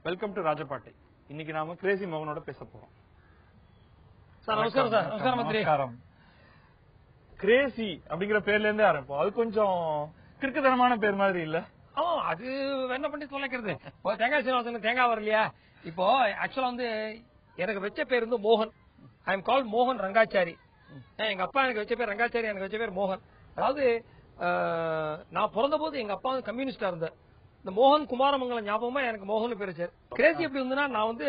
Welcome to ராஜபாட்டி. இன்னைக்கு நாம Crazy மோகனோட பேச போறோம். சார் நமஸ்காரம். சார் நமஸ்காரம் மந்திரி. கிரேசி அப்படிங்கிற பேர்ல இருந்தே ஆரம்பிப்போம். அது கொஞ்சம் கிறுக்குத்தனமான பேர் மாதிரி இல்ல? அது என்ன பண்ணி தொலைக்கிறது. தேங்காய் சீனிவாசன் தேங்காய் வரலையா? இப்போ ஆக்சுவலா வந்து எனக்கு வச்ச பேர் வந்து மோகன். ஐ எம் கால் மோகன் ரங்காச்சாரி. எங்க அப்பா எனக்கு வச்ச பேர் ரங்காச்சாரி, எனக்கு வச்ச பேர் மோகன். அதாவது நான் பிறந்த போது எங்க அப்பா வந்து கம்யூனிஸ்டா இருந்தார். இந்த மோகன் குமாரமங்கலம் ஞாபகமா எனக்கு மோகன் பேர் வச்சார். கிரேசி எப்படி இருந்துன்னா, நான் வந்து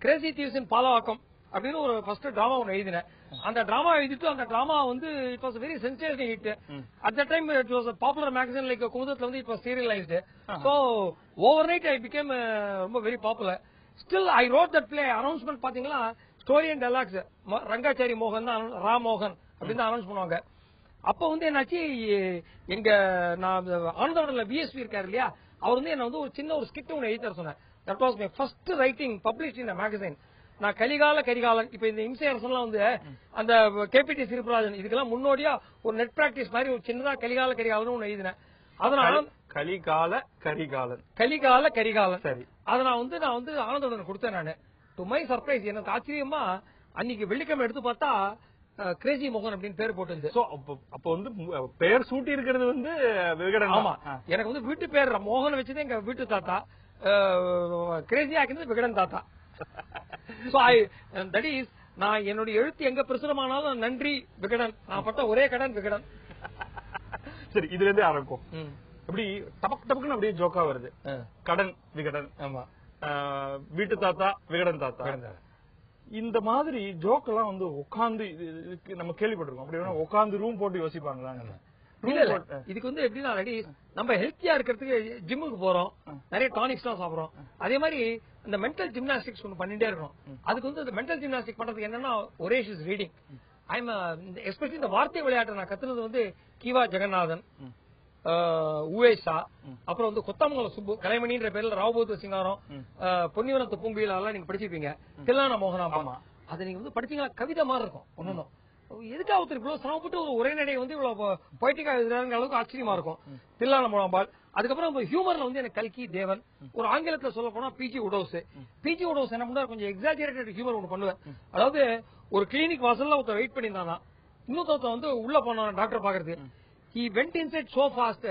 கிரேசி தீவ்ஸ் இன் பாலவாக்கம் அப்படின்னு ஒரு ஃபர்ஸ்ட் டிராமா ஒன்று எழுதினேன். அந்த டிராமா எழுதிட்டு அந்த டிராமா வந்து it was very sensational hit. At the time it was popular magazine like குமுதத்துல வந்து it was serialized. So over night I became ரொம்ப very popular. Still I wrote that play. Announcement பாத்தீங்கன்னா story and dialogues Rangachari மோகன் தான், ராம் மோகன் அப்படின்னு தான் announce பண்ணுவாங்க. அப்ப வந்து என்னாச்சு, எங்க நான் ஆனந்தவடன்ல பிஎஸ்பி இருக்காரு இல்லையா, அவர் வந்து என்ன வந்து ஒரு சின்ன ஒரு ஸ்கிட் ஒன்று எழுதி தர சொன்னார். That was my first writing published in magazine. நான் கரிகாலன் இப்ப இந்த இம்சை அரசன்லாம் வந்து அந்த கேபிடி சிறுபராஜன் இதுக்கெல்லாம் முன்னோடியா ஒரு நெட் பிராக்டிஸ் மாதிரி ஒரு சின்னதா கரிகாலன் ஒன்று எழுதினேன். அதனால கரிகாலன் சரி, அதை நான் வந்து ஆனந்தவடன் கொடுத்தேன். நான் டு மை சர்ப்ரைஸ், எனக்கு ஆச்சரியமா அன்னைக்கு வெள்ளிக்கிழமை எடுத்து பார்த்தா கிரேசி மோகன் அப்படின்னு பேர் போட்டு. அப்ப வந்து பேர் சூட்டி இருக்கிறது வந்து விகடன். ஆமா, எனக்கு வந்து வீட்டு பேர் மோகன் வச்சது எங்க வீட்டு தாத்தா, கிரேசி ஆக்கினது விகடன் தாத்தா. தட் இஸ், நான் என்னுடைய எழுத்து எங்க பிரசுரமானாலும் நன்றி விகடன், நான் பட்ட ஒரே கடன் விகடன். சரி, இதுல இருந்தே ஆரம்பிக்கும். அப்படி டபக்குன்னு அப்படியே ஜோக்கா வருது. கடன் விகடன், ஆமா, வீட்டு தாத்தா விகடன் தாத்தா. இந்த மாதிரி ஜோக் எல்லாம் வந்து உட்காந்து நம்ம கேள்விப்பட்டிருக்கோம். அப்படி உட்காந்து ரூம் போட்டு யோசிப்பாங்களா? இதுக்கு வந்து எப்படின்னா, நம்ம ஹெல்த்தியா இருக்கிறதுக்கு ஜிம்முக்கு போறோம், நிறைய டானிக்ஸ் எல்லாம் சாப்பிடுறோம். அதே மாதிரி இந்த மென்டல் ஜிம்னாஸ்டிக்ஸ் ஒன்று பண்ணிட்டே இருக்கணும். அதுக்கு வந்து இந்த மென்டல் ஜிம்னாஸ்டிக் பண்றதுக்கு என்னன்னா, ஒரேஷியஸ் ரீடிங். ஐம் எஸ்பெஷலி இந்த வார்த்தை விளையாட்டை நான் கத்துனது வந்து கீவா ஜெகநாதன், உவேஷா, அப்புறம் வந்து கொத்தாமங்கலம் சுப்பு, கலைமணின்ற பேர்ல ராவபூத சிங்காரம், பொன்னிவனத்து பூங்குயில எல்லாம் நீங்க படிச்சிருப்பீங்க. தில்லான மோகனாம்பாள், அதை நீங்க வந்து படிச்சீங்கன்னா கவிதை மாதிரி இருக்கும். ஒன்னும் எதுக்கா ஒருத்தர் இவ்வளவு சிரமப்பட்டு ஒரு உரைநடை வந்து இவ்வளவு பொய்டிக்கா எழுதுறாங்க அளவுக்கு ஆச்சரியமா இருக்கும். தில்லான மோகனாம்பாள். அதுக்கப்புறம் ஹியூமர்ல வந்து எனக்கு கல்கி தேவன், ஒரு ஆங்கிலத்துல சொல்ல போனா பிஜி உடோஸ் என்ன பண்ணா கொஞ்சம் எக்ஸாஜரேட்டட் ஹியூமர் ஒன்று பண்ணுவேன். அதாவது ஒரு கிளினிக் வாசல்ல ஒருத்தர் வெயிட் பண்ணியிருந்தானா, இன்னொருத்த வந்து உள்ள போனான் டாக்டர் பாக்குறதுக்கு. He went inside so fast,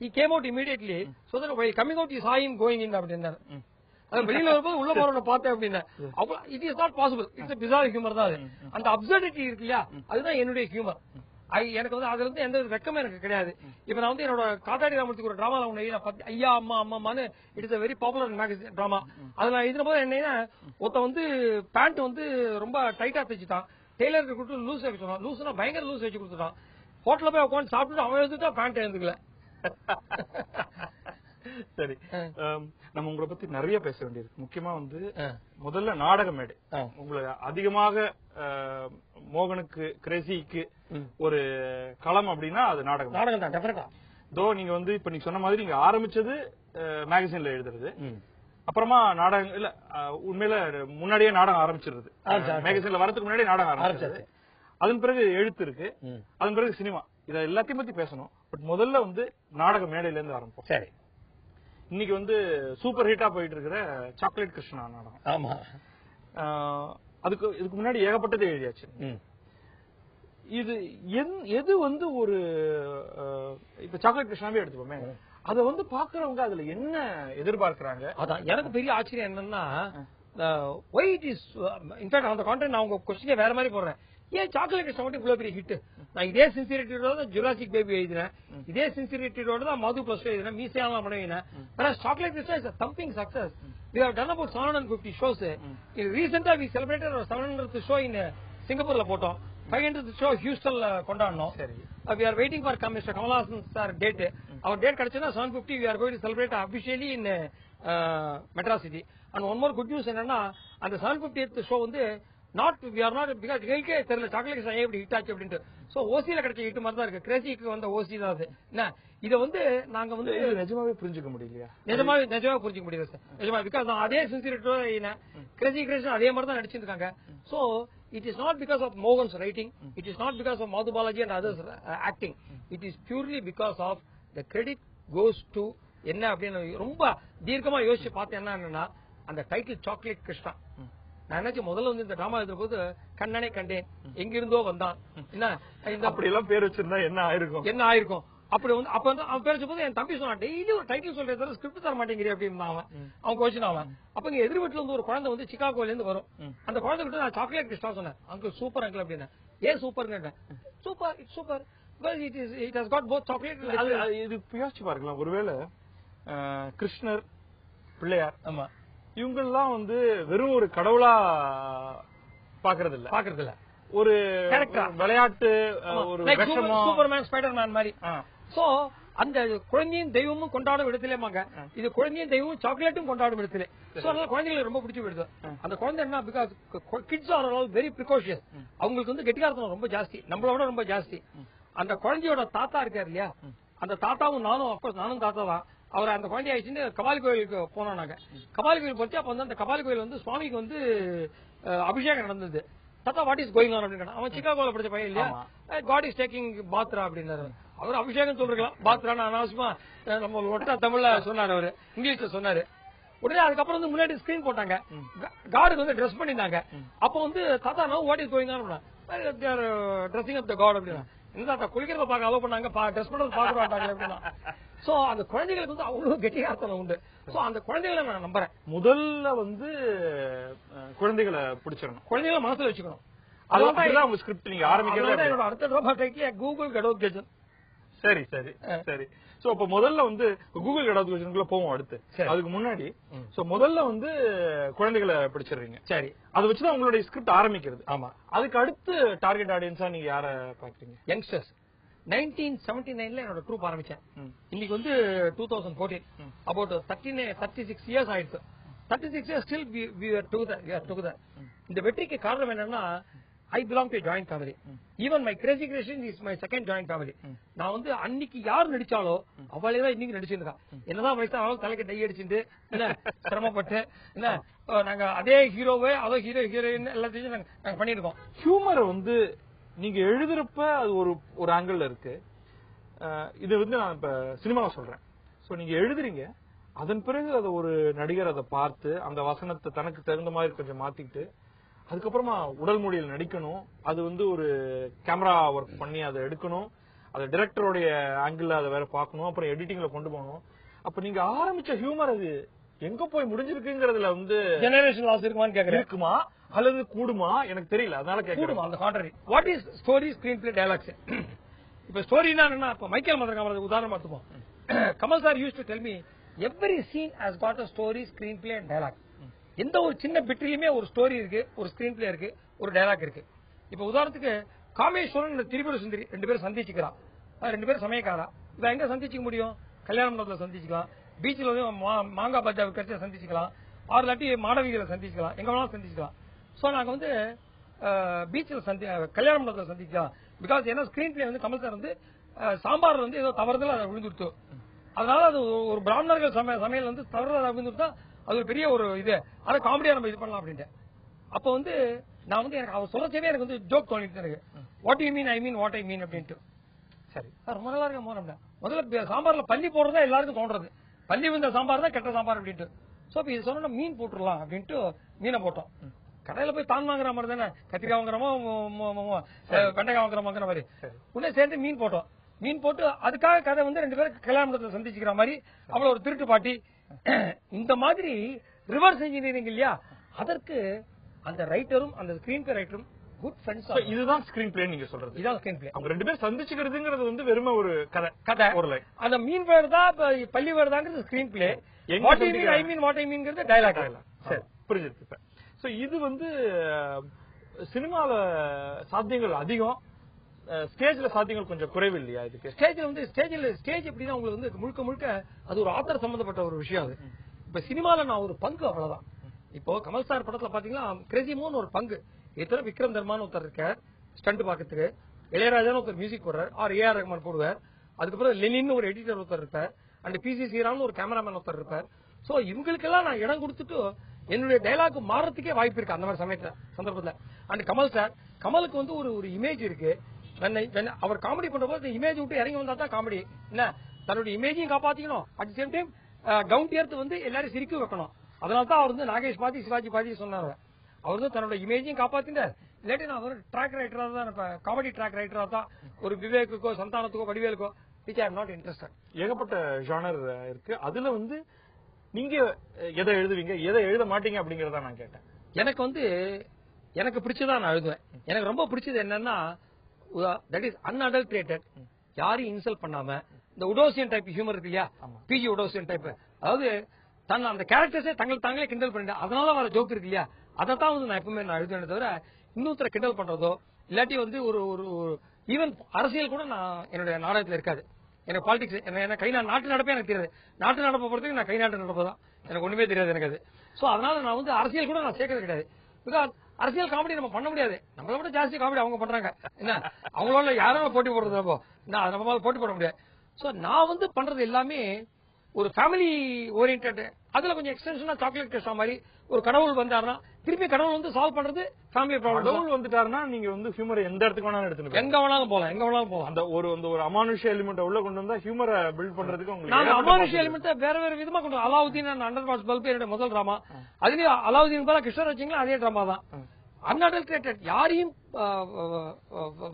he came out immediately, so that while coming out he saw him going in அப்படின்னாரு. அது வெளியில வரும்போது உள்ள போறவன பார்த்தேன் அப்படின்னா, it is not possible. It's a bizarre humor தான் அது. அந்த அப்சர்டிட்டி இருக்கு இல்லையா, அதுதான் என்னுடைய ஹியூமர். எனக்கு வந்து அதுல இருந்து எந்த வெக்கமே எனக்கு கிடையாது. இப்ப நான் வந்து என்னோட காத்தாடி ராமத்துக்கு ஒரு டிராமா ஒன்று ஐயா அம்மா அம்மான்னு, it is a very popular magazine drama. அதுல நான் எழுதின போது என்னன்னா, ஒருத்த வந்து பேண்ட் வந்து ரொம்ப டைட்டா தைச்சுட்டான், டெய்லருக்கு கொடுத்து லூஸ் வைக்க சொன்னான். லூஸ்னா பயங்கர லூஸ் வச்சு கொடுத்துட்டான். ஹோட்டல்ல போய் உட்காந்து சாப்பிட்டு அவன் எழுந்துட்டா பேண்ட் எழுந்துக்கல. சரி, நம்ம உங்களை பத்தி நிறைய பேச வேண்டியிருக்கு. முக்கியமா வந்து முதல்ல நாடக மேடை. உங்களை அதிகமாக மோகனுக்கு கிரேசிக்கு ஒரு களம் அப்படின்னா அது நாடகம் தான். டெஃபினட்டா. தோ நீங்க வந்து இப்ப நீங்க சொன்ன மாதிரி நீங்க ஆரம்பிச்சது மேகசின்ல எழுதுறது, அப்புறமா நாடகம் இல்ல, உண்மையில முன்னாடியே நாடகம் ஆரம்பிச்சிருது. மேகசின்ல வரதுக்கு முன்னாடியே நாடகம் ஆரம்பிச்சது. அதன் பிறகு எழுத்து இருக்கு, அதன் பிறகு சினிமா. இத எல்லாத்தையும் பத்தி பேசணும். பட் முதல்ல வந்து நாடக மேடையில இருந்து ஆரம்பிப்போம். சரி, இன்னைக்கு வந்து சூப்பர் ஹிட்டா போயிட்டு இருக்கிற சாக்லேட் கிருஷ்ணா நாடகம். ஆமா, இதுக்கு முன்னாடி ஏகப்பட்டது எழுதியாச்சு. இது எது வந்து ஒரு இப்ப சாக்லேட் கிருஷ்ணாவே எடுத்துப்போமே, அத வந்து பாக்குறவங்க அதுல என்ன எதிர்பார்க்கிறாங்க? அதான் எனக்கு பெரிய ஆச்சரியம் என்னன்னா, why it is in fact அந்த கான்டென்ட் நான் உங்க क्वेश्चन வேற மாதிரி போடுறேன். ஏன் சாக்லேட் கிருஷ்ணா மட்டும் இவ்வளவு பெரிய ஹிட்? நான் இதே சின்சியரிட்டியோட தான் ஜுராசிக் பேபி எழுதினேன், இதே சின்சியரிட்டியோட தான் மது பிளஸ் எழுதினேன், மீசையாலாம் பண்ணுவேன். ஆனா chocolate Krishna is a thumping success. We have done about 750 shows. Recently we celebrated our 700th show in சிங்கப்பூர்ல போட்டோம், 500th show ஹியூஸ்டன்ல கொண்டாடணும். We are waiting for Mr. Kamalhasan sir date. Our date கிடைச்சனா 750 we are going to celebrate officially in Metro City. And one more good news என்னன்னா, அந்த 750th show வந்து we are not because எங்களுக்கே தெரியல chocolate Krishna எப்படி hit ஆச்சு அப்படின்ட்டு. So ஓசியில கிடைச்ச ஹிட் மாதிரி தான் இருக்கு. கிரேசிக்கு வந்த ஓசி தான் அது. என்ன இத வந்து நாங்க வந்து நிஜமாவே புரிஞ்சுக்க முடியலையா? நிஜமாவே புரிஞ்சுக்க முடியல சார். நிஜமா பிகாஸ் நான் அதே சின்சியரிட்டியோட கிரேசி கிருஷ்ணா அதே மாதிரி தான் நடிச்சிருக்காங்க. So it is not because of Mohan's writing, it is not because of Madhu Balaji and others acting, it is purely because of the credit goes to என்ன அப்படின்னு ரொம்ப தீர்க்கமா யோசிச்சு பார்த்தேன். என்னன்னா அந்த டைட்டில் சாக்லேட் கிருஷ்ணா. நான் நினைச்சு முதல்ல வந்து இந்த டிராமா எழுதுற போது கண்ணனே கண்டேன் எங்கிருந்தோ வந்தான் என்ன அப்படி எல்லாம் பேர் வச்சிருந்தா என்ன ஆயிருக்கும் அப்படி வந்து அப்ப வந்து அவன் பேர் வச்சபோது என் தம்பி சொன்னான் டெய்லி ஒரு டைட்டில் சொல்ற ஸ்கிரிப்ட் தர மாட்டேங்கிறீ அப்படின்னு அவன் கோச்சின் அவன். அப்ப இங்க எதிர் வீட்டுல வந்து ஒரு குழந்தை வந்து சிகாகோல இருந்து வரும். அந்த குழந்தை கிட்ட நான் சாக்லேட் கிருஷ்ணா சொன்னேன். அங்கிள் சூப்பர் அங்கிள் அப்படின்னு. ஏன் super super it's super it has got both chocolate. இது யோசிச்சு பாருங்களேன், ஒருவேளை கிருஷ்ணர் பிள்ளையார் ஆமா இவங்கெல்லாம் வந்து வெறும் ஒரு கடவுளா பாக்குறது இல்ல, ஒரு விளையாட்டு ஒரு சூப்பர்மேன் ஸ்பைடர்மேன் மாதிரி. சோ அந்த குழந்தையும் தெய்வமும் கொண்டாடும் இடத்திலேமாங்க இது குழந்தையும் தெய்வமும் சாக்லேட்டும் கொண்டாடும் இடத்திலே. சோ அதனால குழந்தைகளுக்கு ரொம்ப பிடிச்சி போயிடுது. அந்த குழந்தை என்ன because kids are all very precocious. அவங்களுக்கு வந்து கெட்டிக்காரத்தனம் ரொம்ப ஜாஸ்தி, நம்மளோட ரொம்ப ஜாஸ்தி. அந்த குழந்தையோட தாத்தா இருக்காரு இல்லையா, அந்த தாத்தாவும் நானும் தாத்தா தான். அவர் அந்த குழந்தை ஆயிடுச்சுன்னு கபாலி கோயிலுக்கு போனோம். நாங்க கபாலி கோயில் போச்சு. அப்ப வந்து அந்த கபாலி கோயில் வந்து சுவாமிக்கு வந்து அபிஷேகம் நடந்தது. தாத்தா வாட் இஸ் கோயிங் ஆன் அப்படின்னு. அவன் சிகாகோல படிச்ச பையன் இல்லையா, காட் இஸ் டேக்கிங் பாத்ரா அப்படின்னாரு. அவர் அபிஷேகம் சொல்லிருக்கலாம், பாத்ரான்னு அனாவசியமா நம்ம ஒட்டா தமிழ்ல சொன்னாரு, அவரு இங்கிலீஷ்ல சொன்னாரு. உடனே அதுக்கப்புறம் வந்து முன்னாடி ஸ்கிரீன் போட்டாங்க, காடுக்கு வந்து ட்ரெஸ் பண்ணிருந்தாங்க. அப்ப வந்து தாத்தா know what is going on dressing up the God அப்படின்னா. என்ன குளிக்கிறத பாக்க அலோ பண்ணாங்க, ட்ரெஸ் பண்றது பாக்க மாட்டாங்க அப்படின்னா. சோ அந்த குழந்தைகளுக்கு வந்து அவ்வளவு கெட்டிகாரத்தனம் உண்டு. சோ அந்த குழந்தைகளை நான் நம்புறேன். முதல்ல வந்து குழந்தைகளை பிடிச்சிடணும், குழந்தைகளை மனசுல வச்சுக்கணும். அதான் உங்க ஸ்கிரிப்ட் நீங்க ஆரம்பிக்கிறது. என்னோட அடுத்த ட்ராமா டைட்டில் கூகுள் கடவுள் கிச்சன். சரி சரி சரி. சோ அப்ப முதல்ல வந்து கூகுள் கடவுள் கிச்சனுக்குள்ள போவோம் அடுத்து. அதுக்கு முன்னாடி சோ முதல்ல வந்து குழந்தைகளை பிடிச்சிடுறீங்க. சரி, அதை வச்சுதான் உங்களுடைய ஸ்கிரிப்ட் ஆரம்பிக்கிறது. ஆமா. அதுக்கு அடுத்து டார்கெட் ஆடியன்ஸா நீங்க யார பாக்குறீங்க? யங்ஸ்டர்ஸ். 1979 என்னோட ட்ரூப் ஆரம்பிச்சேன். இன்னைக்கு வந்து 2014, about 36 years ஆயிடுச்சு. 36 years still we are together. இந்த வெற்றிக்கு காரணம் என்னன்னா, I belong to a joint family. Even my Crazy Creation is my second joint family. நான் வந்து அன்னைக்கு யார் நடிச்சாலோ அவளே தான் இன்னைக்கு நடிச்சிருக்கா. என்னதான் வயசானாலும் தலைக்கு டை அடிச்சுட்டு என்ன சிரமப்பட்டு என்ன நாங்க அதே ஹீரோவே அதோ ஹீரோயின் எல்லாத்தையும் நாங்க பண்ணிருக்கோம். ஹியூமரை வந்து நீங்க எழுதுறப்ப அது ஒரு ஆங்கிள் இருக்கு. இது வந்து நான் இப்ப சினிமாவை சொல்றேன். சோ நீங்க எழுதுறீங்க, அதன் பிறகு அதை ஒரு நடிகர் அதை பார்த்து அந்த வசனத்தை தனக்கு தகுந்த மாதிரி கொஞ்சம் மாத்திக்கிட்டு அதுக்கப்புறமா உடல் மொழியில் நடிக்கணும். அது வந்து ஒரு கேமரா ஒர்க் பண்ணி அதை எடுக்கணும். அது டைரக்டருடைய ஆங்கிள் அதை வேற பார்க்கணும். அப்புறம் எடிட்டிங்ல கொண்டு போகணும். அப்ப நீங்க ஆரம்பிச்ச ஹியூமர் அது எங்க போய் முடிஞ்சிருக்குங்கிறதுல வந்து ஜெனரேஷன் லாஸ் இருக்குமா அல்லது கூடுமா எனக்கு தெரியல. அதனால கேட்கணும். அந்த contrary what is story screenplay dialogues. இப்ப ஸ்டோரினா என்ன, இப்ப மைக்கேல் மதன் உதாரணம் பார்த்துப்போம். Kamal sir used to tell me every scene has got a story screenplay and dialogue. எந்த ஒரு சின்ன பிட்லயுமே ஒரு ஸ்டோரி இருக்கு, ஒரு ஸ்கிரீன் பிளே இருக்கு, ஒரு டயலாக் இருக்கு. இப்ப உதாரணத்துக்கு காமேஸ்வரன் திரிபுர சுந்தரி 2 பேரும் சந்திச்சுக்கிறான். 2 பேரும் சமயக்காரா. இவ எங்க சந்திச்சுக்க முடியும்? கல்யாண மண்டபத்துல சந்திச்சுக்கலாம், பீச்சில் வந்து மாங்காய் பஜ்ஜா கட்சியை சந்திச்சுக்கலாம், ஆறு இல்லாட்டி மாடவிகளை சந்திச்சுக்கலாம், எங்க வேணாலும் சந்திச்சுக்கலாம். சோ நாங்க வந்து பீச்சில் கல்யாண மண்டபத்தில் சந்திக்கலாம். பிகாஸ் ஏன்னா ஸ்கிரீன் பிளே வந்து கமல் சார் வந்து சாம்பார் வந்து ஏதோ தவறுதல் அதை விழுந்துடுத்து. அதனால அது ஒரு பிராமணர்கள் சமையல் வந்து தவறுதல் விழுந்துட்டா அது ஒரு பெரிய ஒரு இது, அதை காமெடியா நம்ம இது பண்ணலாம் அப்படின்ட்டு. அப்ப வந்து நான் வந்து எனக்கு அவர் சொல்லச்சவே எனக்கு வந்து ஜோக் தோணிட்டு எனக்கு what you mean I mean what I mean அப்படின்ட்டு. சரி ரொம்ப நல்லா இருக்க மோனம்ல முதல்ல சாம்பார்ல பள்ளி போடுறதா எல்லாருக்கும் தோன்றது, பள்ளி விழுந்த சாம்பார் தான் கெட்ட சாம்பார் அப்படின்ட்டு. சோ இது சொன்னா மீன் போட்டுடலாம் அப்படின்ட்டு மீனை போட்டோம். கடையில போய் தான் வாங்குற மாதிரி தானே, கத்திரிக்காய் வாங்குறோமோ வெண்டைக்காய் வாங்குற மாதிரி உடனே சேர்ந்து மீன் போட்டோம். மீன் போட்டு அதுக்காக கதை வந்து 2 பேரும் கல்யாண மண்டபத்தில் சந்திச்சுக்கிற மாதிரி அவ்வளவு ஒரு திருட்டு பாட்டி. இந்த மாதிரி ரிவர்ஸ் இன்ஜினியரிங் இல்லையா, அதற்கு அந்த ரைட்டரும் அந்த ஸ்கிரீன் பிளே ரைட்டரும் குட் ஃப்ரெண்ட்ஸ். இதுதான் ஸ்கிரீன் பிளே நீங்க சொல்றது. இதான் ஸ்கிரீன் பிளே. அவங்க 2 பேரும் சந்திச்சுக்கிறதுங்கிறது வந்து வெறும ஒரு கதை ஒரு லைன். அந்த மீன் வேர்தா பள்ளி வேர்தாங்கிறது screen play, what I mean I mean what I மீன்ங்கிறது டயலாக். சரி புரிஞ்சிருக்கு. இப்ப சோ இது வந்து சினிமால சாத்தியங்கள் அதிகம், ஸ்டேஜ்ல சாத்தியங்கள் கொஞ்சம் குறைவு இல்லையா? இதுக்கு ஸ்டேஜ்ல வந்து ஸ்டேஜ் எப்படின்னா உங்களுக்கு வந்து முழுக்க முழுக்க அது ஒரு ஆத்தர் சம்பந்தப்பட்ட ஒரு விஷயம். அது இப்ப சினிமால நான் ஒரு பங்கு, அவ்வளவுதான். இப்போ கமல் சார் படத்துல பாத்தீங்கன்னா கிரேசிமோன்னு ஒரு பங்கு, எத்தனை விக்ரம் தர்மான்னு ஒருத்தர் இருக்கார் ஸ்டண்ட் பாக்கிறதுக்கு, இளையராஜான்னு ஒருத்தர் மியூசிக் போடுறார், ஆர் ஏஆர் ரஹ்மான் போடுவார், அதுக்கப்புறம் லெனின் ஒரு எடிட்டர் ஒருத்தர் இருப்பார், அண்ட் பிசி சீரான்னு ஒரு கேமராமேன் ஒருத்தர் இருப்பார். சோ இவங்களுக்கெல்லாம் நான் இடம் கொடுத்துட்டு என்னுடைய டைலாக் மாறதுக்கே வாய்ப்பு இருக்கு அந்த மாதிரி சமயத்துல சந்தர்ப்பத்துல. அண்ட் கமல் சார், கமலுக்கு வந்து ஒரு இமேஜ் இருக்கு. அவர் காமெடி பண்றப்போ இமேஜ் விட்டு இறங்கி வந்தா தான் காமெடி. என்ன தன்னுடைய இமேஜையும் காப்பாத்திக்கணும், at same time down to earth வந்து எல்லாரும் சிரிக்க வைக்கணும். அதனாலதான் அவர் வந்து நாகேஷ் பாதி சிவாஜி பாதி சொன்னாரு. அவர் வந்து தன்னோட இமேஜையும் காப்பாத்திட்டார். இல்லாட்டி நான் ஒரு ட்ராக் ரைட்டரா தான், காமெடி ட்ராக் ரைட்டரா தான் ஒரு விவேக்குக்கோ சந்தானத்துக்கோ வடிவேலுக்கோ which I am not interested. ஏகப்பட்ட ஜானர் இருக்கு. அதுல வந்து நீங்க எதை எழுதுவீங்க, எதை எழுத மாட்டீங்க அப்படிங்கறத நான் கேட்டேன். எனக்கு வந்து எனக்கு பிடிச்சதா நான் எழுதுவேன். எனக்கு ரொம்ப பிடிச்சது என்னன்னா தட் இஸ் அன்அடல்ட்ரேட்டட், யாரையும் இன்சல்ட் பண்ணாம, இந்த உடோசியன் டைப் ஹியூமர் இருக்கு இல்லையா, பிஜி உடோசியன் டைப், அதாவது தன் அந்த கேரக்டர்ஸே தாங்களே கிண்டல் பண்ணிட்டேன், அதனால வர ஜோக் இருக்கு இல்லையா, அதைத்தான் வந்து நான் எப்பவுமே நான் எழுதுவேன் தவிர இன்னொருத்தர கிண்டல் பண்றதோ இல்லாட்டி வந்து ஒரு ஈவன் அரசியல் கூட நான் என்னுடைய நாடகத்தில் இருக்காது. எனக்கு பாலிடிக்ஸ் என்ன நாட்டு நடப்பே எனக்கு தெரியாது. நாட்டு நடப்பை பொறுத்தவரைக்கும் நான் கை நாட்டு நடப்பு தான், எனக்கு ஒண்ணுமே தெரியாது எனக்கு அது. சோ அதனால நான் வந்து அரசியல் கூட நான் சேர்க்கறது கிடையாது. பிகாஸ் அரசியல் காமெடி நம்ம பண்ண முடியாது, நம்மளை விட ஜாஸ்தி காமெடி அவங்க பண்றாங்க. என்ன அவங்களோட யாரும் போட்டி போடுறது நம்ம போட்டி போட முடியாது. சோ நான் வந்து பண்றது எல்லாமே ஒரு ஃபேமிலி ஓரியன்டட். அதுல கொஞ்சம் எக்ஸ்டென்ஷனா சாக்லேட் கிருஷ்ணா மாதிரி ஒரு கடவுள் வந்தாருன்னா திருப்பி கடவுள் வந்து சால்வ் பண்றது ஃபேமிலி ப்ராப்ளம். கடவுள் வந்துட்டாருன்னா நீங்க வந்து ஹியூமரை எந்த இடத்துக்கு வேணாலும் எடுத்துட்டு எங்க வேணாலும் போகலாம். அந்த ஒரு அமானுஷ எலிமெண்ட் உள்ள கொண்டு வந்தா ஹியூமரை பில்ட் பண்றதுக்கு உங்களுக்கு நாங்க அமானுஷ எலிமெண்ட் வேற விதமா கொண்டு அலாவுதீன் அண்டர் வாட்ச் பல்ப் என்னோட முதல் டிராமா. அதுலயும் அலாவுதீன் போல கிருஷ்ணர் வச்சீங்களா அதே டிராமா தான். அன்அடல்ட்ரேட்டட், யாரையும்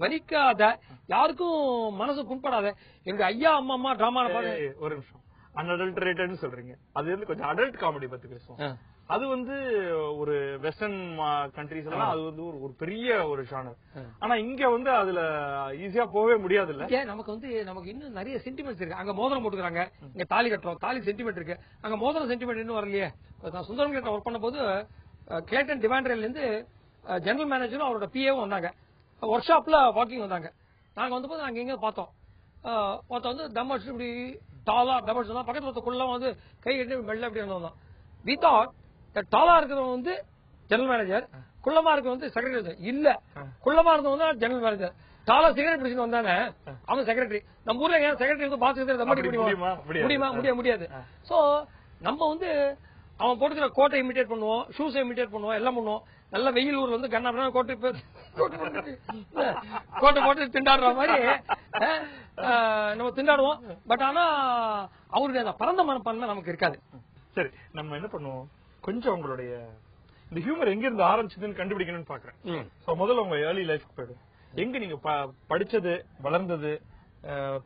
வலிக்காத, யாருக்கும் மனசு புண்படாத. எங்க ஐயா அம்மா டிராமா ஒரு நிமிஷம் அன்அடல்ட்ரேட்டட்னு சொல்றீங்க, அது வந்து கொஞ்சம் அடல்ட் காமெடி பத்தி பேசுவோம். அது வந்து ஒரு வெஸ்டர்ன் கண்ட்ரீஸ் எல்லாம் அது வந்து ஒரு பெரிய ஒரு ஜானர். ஆனா இங்க வந்து அதுல ஈஸியா போகவே முடியாது இல்ல. நமக்கு இன்னும் நிறைய சென்டிமெண்ட்ஸ் இருக்கு. அங்க மோதிரம் போட்டுக்கிறாங்க, இங்க தாலி கட்டுறோம், தாலி சென்டிமெண்ட் இருக்கு. அங்க மோதிரம் சென்டிமெண்ட் இன்னும் வரலையே. நான் சுந்தரம் கிட்ட ஒர்க் பண்ண போது கிளேட்டன் டிவாண்டரில இருந்து ஜெனரல் மேனேஜரும் அவரோட பிஏவும் வந்தாங்க. ஒர்க் ஷாப்ல வாக்கிங் வந்தாங்க. நாங்க வந்த போது நாங்க எங்க பார்த்தோம் வந்து தம் அடிச்சு இப்படி டாலா தம் அடிச்சு பக்கத்துல ஒருத்தக்குள்ள வந்து கை கட்டி மெல்ல அப்படி வந்தோம். வி தாட் டாலா இருக்கிறவங்க வந்து ஜெனரல் மேனேஜர், குள்ளமா இருக்கிறவங்க வந்து செக்ரட்டரி. இல்ல, குள்ளமா இருந்தவங்க தான் ஜெனரல் மேனேஜர். டாலா சிகரெட் பிடிச்சிட்டு வந்தானே அவன் செக்ரட்டரி. நம்ம ஊர்ல ஏன் செக்ரட்டரி வந்து பாஸ் முடியாது. சோ நம்ம வந்து அவன் போட்டுக்கிற கோட்டை இமிட்டேட் பண்ணுவோம், ஷூஸை இமிட்டேட் பண்ணுவோம், எல்லாம் பண்ணுவோம். நல்ல வெயில் ஊர்ல வந்து கண்ணா கோட்டை போட்டு திண்டாடுற மாதிரி நம்ம திண்டாடுவோம். பட் ஆனா அவருடைய அந்த பரந்த மனப்பான்மை நமக்கு இருக்காது. சரி, நம்ம என்ன பண்ணுவோம், கொஞ்சம் உங்களுடைய இந்த ஹியூமர் எங்க இருந்து ஆரம்பிச்சதுன்னு கண்டுபிடிக்கணும்னு பாக்குறேன். முதல்ல உங்க ஏர்லி லைஃப்க்கு போயிடும். எங்க நீங்க படிச்சது, வளர்ந்தது,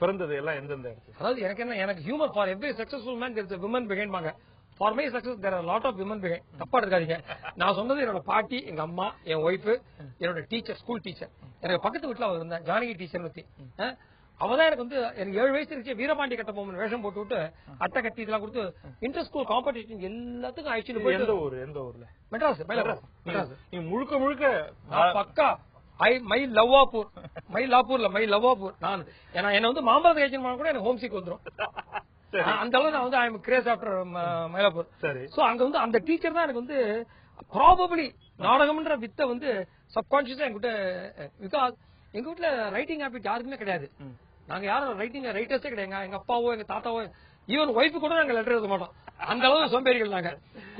பிறந்தது எல்லாம் எந்தெந்த இடத்துல? அதாவது எனக்கு humour for every successful man there is a woman behind பாங்க. For my success there are lot of women behind. தப்பா இருக்காதீங்க. நான் சொன்னது என்னோட பாட்டி, எங்க அம்மா, என் ஒய்ஃப், என்னோட டீச்சர், ஸ்கூல் டீச்சர். எனக்கு பக்கத்து வீட்டுல அவர் இருந்தா ஜானகி டீச்சர் பத்தி. அவதான் எனக்கு வந்து எனக்கு 7 வயசு இருக்கு, வீரபாண்டி கட்ட பொம்மன் வேஷம் போட்டு விட்டு அட்டை கட்டி இதெல்லாம் கொடுத்து இன்டர் ஸ்கூல் காம்படிஷன் எல்லாத்துக்கும் அழைச்சிட்டு போய். எந்த ஊர்ல? மெட்ராஸ். நீங்க முழுக்க பக்கா மை லவ்வாப்பூர். நான் என்ன வந்து மாம்பழத்தை கழிச்சு கூட எனக்கு ஹோம் சீக் வந்துடும். அந்த அளவு நான் வந்து I am grace after Mylapore. So அங்க வந்து அந்த டீச்சர் தான் எனக்கு வந்து ப்ராபபிளி நாடகம்ன்ற வித்தை வந்து சப்கான்சியஸா என்கிட்ட. பிகாஸ் எங்க வீட்டுல ரைட்டிங் ஹேபிட் யாருக்குமே கிடையாது. நாங்க யாரும் ரைட்டர்ஸே கிடையாது. எங்க அப்பாவோ எங்க தாத்தாவோ ஈவன் ஒய்ஃபு கூட நாங்க லெட்டர் எழுத மாட்டோம். அந்த அளவு சோம்பேறிகள் நாங்க.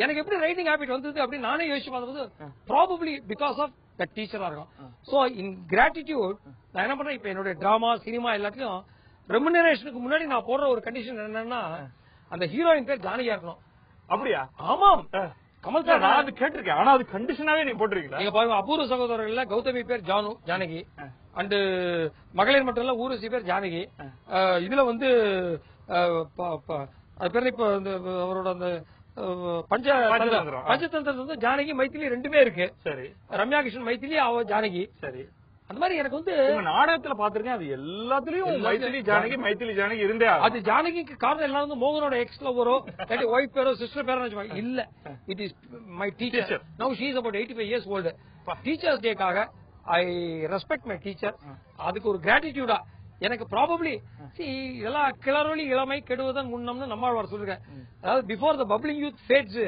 எனக்கு எப்படி ரைட்டிங் ஹேபிட் வந்தது அப்படின்னு நானே யோசிச்சு பார்த்தது ப்ராபபிளி பிகாஸ் ஆஃப் தட் டீச்சரா இருக்கும். சோ இன் கிராட்டிடியூட் நான் என்ன பண்றேன், இப்ப என்னோட டிராமா, சினிமா எல்லாத்தையும் ரெமுனரேஷனுக்கு முன்னாடி நான் போடுற ஒரு கண்டிஷன் என்னன்னா அந்த ஹீரோயின் பேர் ஜானகியா இருக்கணும். அப்படியா? ஆமாம், கமல் சார் நான் அது கேட்டிருக்கேன். ஆனா அது கண்டிஷனாவே நீங்க போட்டிருக்கீங்க. நீங்க பாருங்க, அபூர்வ சகோதரர்கள்ல கௌதமி பேர் ஜானகி, அண்ட் மகளிர் மட்டும் இல்ல ஊர்வசி பேர் ஜானகி. இதுல வந்து அது பேர் இப்ப அவரோட அந்த பஞ்சதந்திரம் வந்து ஜானகி மைத்திலி ரெண்டுமே இருக்கு. சரி, ரம்யா கிருஷ்ணன் மைத்திலி, அவ ஜானகி. சரி, அந்த மாதிரி எனக்கு வந்து நாடகத்துல பாத்திருக்கேன். அது எல்லாத்துலயும் மைத்திலி ஜானகி இருந்தே. அது ஜானகிக்கு காரணம் எல்லாம் வந்து மோகனோட எக்ஸ்ல வரும், ஒய்ஃப் பேரோ சிஸ்டர் பேரோ இல்ல. It is my teacher. Now she is about 85 years old. Teachers டேக்காக ஐ ரெஸ்பெக்ட் மை டீச்சர். அதுக்கு ஒரு கிராட்டிடியூடா எனக்கு ப்ராபபிளி இதெல்லாம் கிளறொலி இளமை கெடுவதன் முன்னம்னு நம்மாழ்வார் சொல்லிருக்கேன். அதாவது before the bubbling youth fats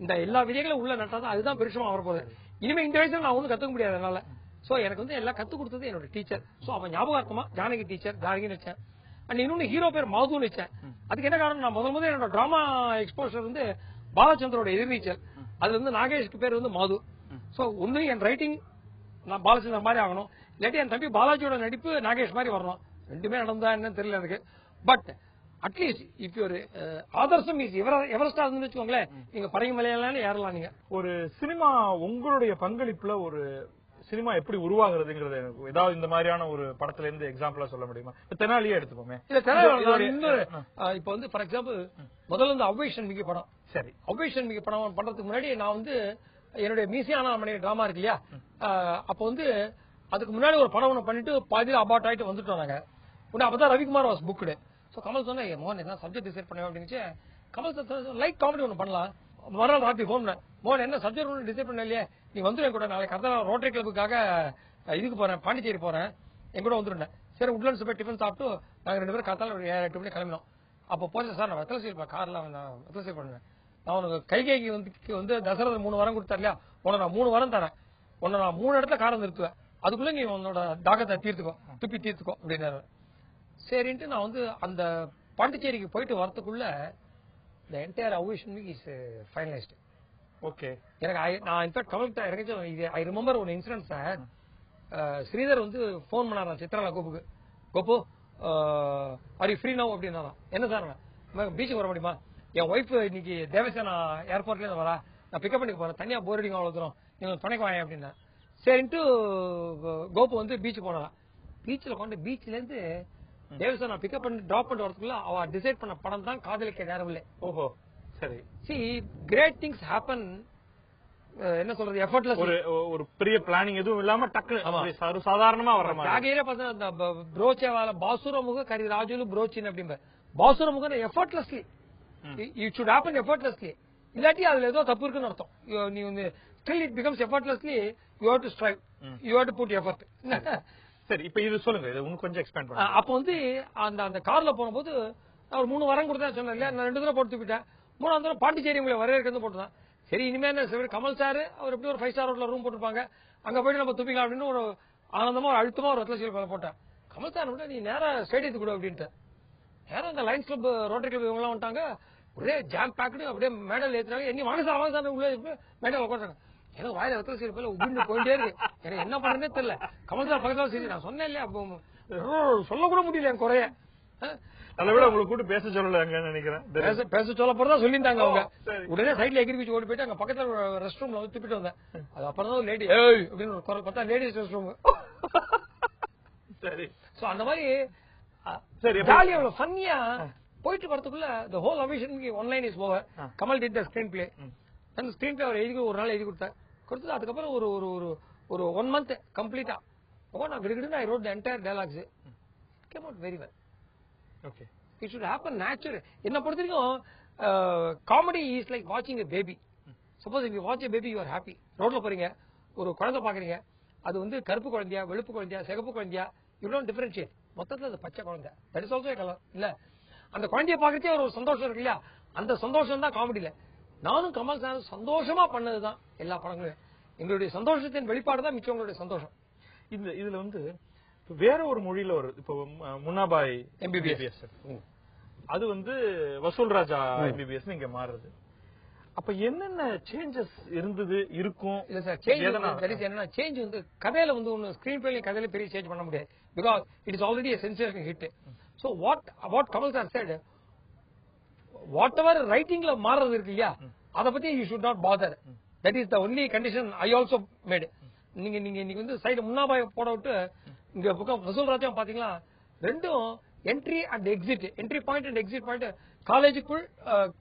இந்த எல்லா விதைகளும் உள்ள நட்டாதான் அதுதான் பெருசமா வரப்போகுது. இனிமே இந்த வயசுல நான் ஒன்னும் கத்துக்க முடியாது. அதனால சோ எனக்கு வந்து எல்லாம் கத்து கொடுத்தது என்னோட டீச்சர். சோ அவன் ஞாபகார்த்தமா ஜானகி டீச்சர் ஜானகின்னு வச்சேன். அண்ட் இன்னொன்னு ஹீரோ பேர் மாதுன்னு வச்சேன். அதுக்கு என்ன காரணம், நான் முதல் என்னோட டிராமா எக்ஸ்போஷர் வந்து பாலச்சந்தரோட எதிர்நீச்சல். அதுல வந்து நாகேஷ்க்கு பேர் வந்து மாது. சோ ஒண்ணு என் ரைட்டிங் நான் பாலச்சந்தர் மாதிரி ஆகணும், இல்லாட்டி என் தம்பி பாலாஜியோட நடிப்பு நாகேஷ் மாதிரி வரணும். ரெண்டுமே நடந்தா என்னன்னு தெரியல எனக்கு. பட் அட்லீஸ்ட் இப்ப ஒரு ஆதர்சம் எவரெஸ்டா இருந்துன்னு வச்சுக்கோங்களேன், நீங்க படகு மலையாள ஏறலாம். நீங்க ஒரு சினிமா உங்களுடைய பங்களிப்புல ஒரு சினிமா எப்படி உருவாகுறதுங்கிறது ஏதாவது இந்த மாதிரியான ஒரு படத்துல இருந்து எக்ஸாம்பிளா சொல்ல முடியுமா? தெனாலியே எடுத்துக்கோமே. இப்ப வந்து ஃபார் எக்ஸாம்பிள் முதல்ல இந்த அவ்வைஷன் மிக படம். சரி, அவ்வைஷன் மிக படம் பண்றதுக்கு முன்னாடி நான் வந்து என்னுடைய மீசியானா மணி டிராமா இருக்கு இல்லையா, அப்ப வந்து அதுக்கு முன்னாடி ஒரு படம் ஒண்ணு பண்ணிட்டு பாதியில அபார்ட் ஆயிட்டு வந்துட்டோம் நாங்க. அப்பதான் Ravikumar was booked. So Kamal சொன்னா மோகன் என்ன சப்ஜெக்ட் டிசைட் பண்ண அப்படின்னு. கமல் சார் லைக் காமெடி ஒண்ணு பண்ணலாம். மறுநாள் ராத்திரி போன் மோகன் என்ன சப்ஜெக்ட் ஒண்ணு டிசைட் பண்ண இல்லையே, நீ வந்துரு என் கூட, நாளைக்கு கரெக்டா ரோட்டரி கிளப்புக்காக இதுக்கு போறேன், பாண்டிச்சேரி போறேன், என் கூட வந்துருந்தேன். சரி உட்லண்ட்ஸ் போய் டிஃபன் சாப்பிட்டு நாங்க 2 பேரும் காத்தால ஒரு 7-8 மணி கிளம்பினோம். அப்போ போச்சு சார் நான் வெத்தலை சீர்ப்பேன், கார்ல வெத்தலை சீர் பண்ணுவேன். நான் உனக்கு கைகேக்கு வந்து தசரத 3 வாரம் கொடுத்தாரு இல்லையா, உன நான் 3 வாரம் தரேன், உன்னை நான் 3 இடத்துல காரை நிறுத்துவேன், அதுக்குள்ள நீ உன்னோட தாகத்தை தீர்த்துக்கோ அப்படின்னாரு. சரின்ட்டு நான் வந்து அந்த பாண்டிச்சேரிக்கு போயிட்டு வரதுக்குள்ள the entire audition is finalized. Okay. எனக்கு நான் இன்ஃபேக்ட் கமல் எனக்கு ஐ ரிமெம்பர் ஒரு இன்சிடென்ட் சார். ஸ்ரீதர் வந்து போன் பண்ணாராம் Chitralaya Gopu are you free now அப்படின்னா. என்ன சார் பீச்சுக்கு வர முடியுமா, என் ஒய்ஃப் இன்னைக்கு தேவசேனா ஏர்போர்ட்ல இருந்து வரா, நான் பிக்கப் பண்ணிக்க போறேன், தனியா போர் அடிக்கும் அவ்வளவு தூரம், நீங்க துணைக்கு வாங்க அப்படின்னா. சரின்ட்டு கோபு வந்து பீச் போனாலாம். பீச்சில் கொண்டு பீச்ல இருந்து தேவசேனா பிக்கப் பண்ணி டிராப் பண்ணிட்டு வரதுக்குள்ள அவ டிசைட் பண்ண படம் தான் காதலிக்க நேரமில்லை. ஓஹோ சரி. See, great things happen. என்ன சொல்றது, எஃபர்ட்லெஸ். ஒரு பெரிய பிளானிங் எதுவும் இல்லாம டக்கு சாதாரணமா வர்ற மாதிரி. ஆகையிலே பார்த்தா அந்த ப்ரோச்சேவால பாசுரமுக கரி ராஜுலு ப்ரோச்சின் அப்படிம்ப பாசுரமுக effortlessly it should happen effortlessly. இல்லாட்டி அதுல ஏதோ தப்பு இருக்குன்னு அர்த்தம். நீ வந்து still it becomes effortlessly, you have to strive, you have to put effort. சரி, இப்ப இது சொல்லுங்க, இது இன்னும் கொஞ்சம் எக்ஸ்பேண்ட் பண்ணுங்க. அப்ப வந்து அந்த கார்ல போகும்போது அவர் 3 வாரம் கொடுத்தா சொன்னேன் இல்லையா, நான் 2 தடவை போட்டு தூக்கிட்டேன். 3ஆம் தடவை பாண்டிச்சேரி உங்களை வரவேற்கிறது போட்டுதான். சரி இனிமே என்ன கமல் சார் அவர் எப்படி ஒரு 5 ஸ்டார் ஹோட்டல்ல ரூம் போட்டுருப்பாங்க, அங்க போயிட்டு நம்ம துப்பிக்கலாம் அப்படின்னு ஒரு ஆனந்தமா ஒரு அழுத்தமா ஒரு வெத்தலை போட்டேன். கமல் சார் விட நீ நேரா ஸ்டேடியத்துக்கு கூட அப்படின்ட்டு நேரம் அந்த லைன்ஸ் கிளப் ரோட்டரி கிளப் இவங்க எல்லாம் வந்துட்டாங்க. ஒரே ஜாம் பேக்டு அப்படியே மேடல் ஏத்துறாங்க. என்ன வாங்க சார் உள்ள மேடல் உட்காந்துறாங்க. எனக்கு வாயில வெத்தலை சீர் போல உபின்னு போயிட்டே இருக்கு. எனக்கு என்ன பண்றதுனே தெரியல. கமல் சார் பக்கத்துல சரி நான் சொன்னேன் இல்லையா, சொல்ல கூட முடியல என் குறைய. அதை விட உங்களுக்கு கூட்டு பேச சொல்லல நினைக்கிறேன். பேச சொல்ல போறதா சொல்லியிருந்தாங்க அவங்க. உடனே சைட்ல எகிரி பீச் ஓடி போயிட்டு அங்க பக்கத்துல ரெஸ்ட் ரூம்ல வந்து திப்பிட்டு வந்தேன். அது அப்புறம் தான் லேடி அப்படின்னு ஒரு குரல் பார்த்தா லேடிஸ் ரெஸ்ட் ரூம். சரி. சோ அந்த மாதிரி சரி ஜாலியா ஃபன்னியா போயிட்டு வரதுக்குள்ள the whole audition online is over. Kamal did the screen play. அந்த ஸ்கிரீன் பிளே அவர் ஒரு நாள் எழுதி கொடுத்தது. அதுக்கப்புறம் ஒரு ஒரு ஒரு 1 month கம்ப்ளீட்டா நான் விடுகிட்டு I wrote the entire dialogues. It came out very well. Okay. It should happen natural. என்ன பொறுத்த வரைக்கும் காமெடி இஸ் லைக் வாட்சிங் a baby. Suppose if you watch a baby you are happy. ரோட்ல போறீங்க, ஒரு குழந்தை பாக்குறீங்க, அது வந்து கருப்பு குழந்தையா வெளுப்பு குழந்தையா சிகப்பு குழந்தையா, யூ டோன்ட் டிஃபரன்ஷியேட். மொத்தத்துல அது பச்சை குழந்தை, தட் இஸ் ஆல்சோ கலர் இல்ல. அந்த குழந்தைய பாக்குறதே ஒரு சந்தோஷம் இருக்கு இல்லையா, அந்த சந்தோஷம் தான் காமெடியில. நானும் கமல் சார் சந்தோஷமா பண்ணதுதான் எல்லா படங்களும். எங்களுடைய சந்தோஷத்தின் வெளிப்பாடு தான் மிச்சவங்களுடைய சந்தோஷம். இதுல வந்து வேற ஒரு மொழியில ஒரு இப்போ முன்னாபாய் எம்பிபிஎஸ் அது வந்து வசூல் ராஜா எம்பிபிஎஸ் இங்க மாறுது. அப்ப என்னென்ன சேஞ்சஸ் இருந்தது இருக்கும்? இல்ல சார், சேஞ்ச் என்னன்னா சேஞ்ச் வந்து கதையில வந்து ஒன்னு ஸ்கிரீன் பிளேல கதையில பெரிய சேஞ்ச் பண்ண முடியாது. Because it is already sensational hit. So what Kamal sir said, whatever ரைட்டிங்ல மாறது இருக்கு இல்லையா, அத பத்தி you should not bother. That is the only condition I also made. நீங்க இன்னைக்கு வந்து சைடு முன்னாபாய் போட விட்டு இங்க பக்கம் வசூல் ராஜா பாத்தீங்களா, ரெண்டும் entry and exit, entry point and exit point, காலேஜுக்குள்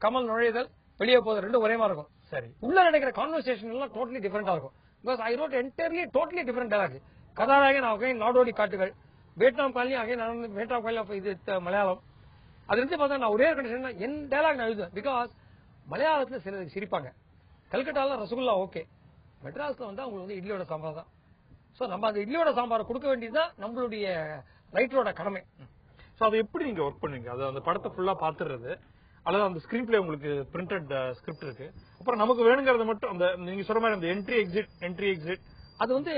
கமல் நுழைதல் வெளியே போகுது, ரெண்டும் ஒரே மாதிரி இருக்கும். சரி, உள்ள நடக்கிற கான்வர்சேஷன் எல்லாம் டோட்டலி டிஃபரெண்டா இருக்கும். Because I wrote entirely totally different dialogue. கதாநாயகன் again Nadodikkattu, Vietnam colony again Vietnam colony, இது மலையாளம். அது இருந்து பார்த்தா நான் ஒரே கண்டிஷன் என் டயலாக் நான் எழுதுவேன். பிகாஸ் மலையாளத்துல சிலருக்கு சிரிப்பாங்க, கல்கட்டால ரசகுல்லா ஓகே, மெட்ராஸ்ல வந்து அவங்களுக்கு வந்து இட்லியோட சாம்பார் தான். சோ நம்ம அந்த இட்லியோட சாம்பாரை கொடுக்க வேண்டியதுதான் நம்மளுடைய ரைட்டரோட கடமை. சோ அதை எப்படி நீங்க ஒர்க் பண்ணுவீங்க? அது அந்த படத்தை ஃபுல்லா பாத்துறது, அல்லது அந்த ஸ்கிரீன் பிளே உங்களுக்கு பிரிண்டட் ஸ்கிரிப்ட் இருக்கு, அப்புறம் நமக்கு வேணுங்கிறத மட்டும் அந்த நீங்க சொல்ற மாதிரி அந்த என்ட்ரி எக்ஸிட் அது வந்து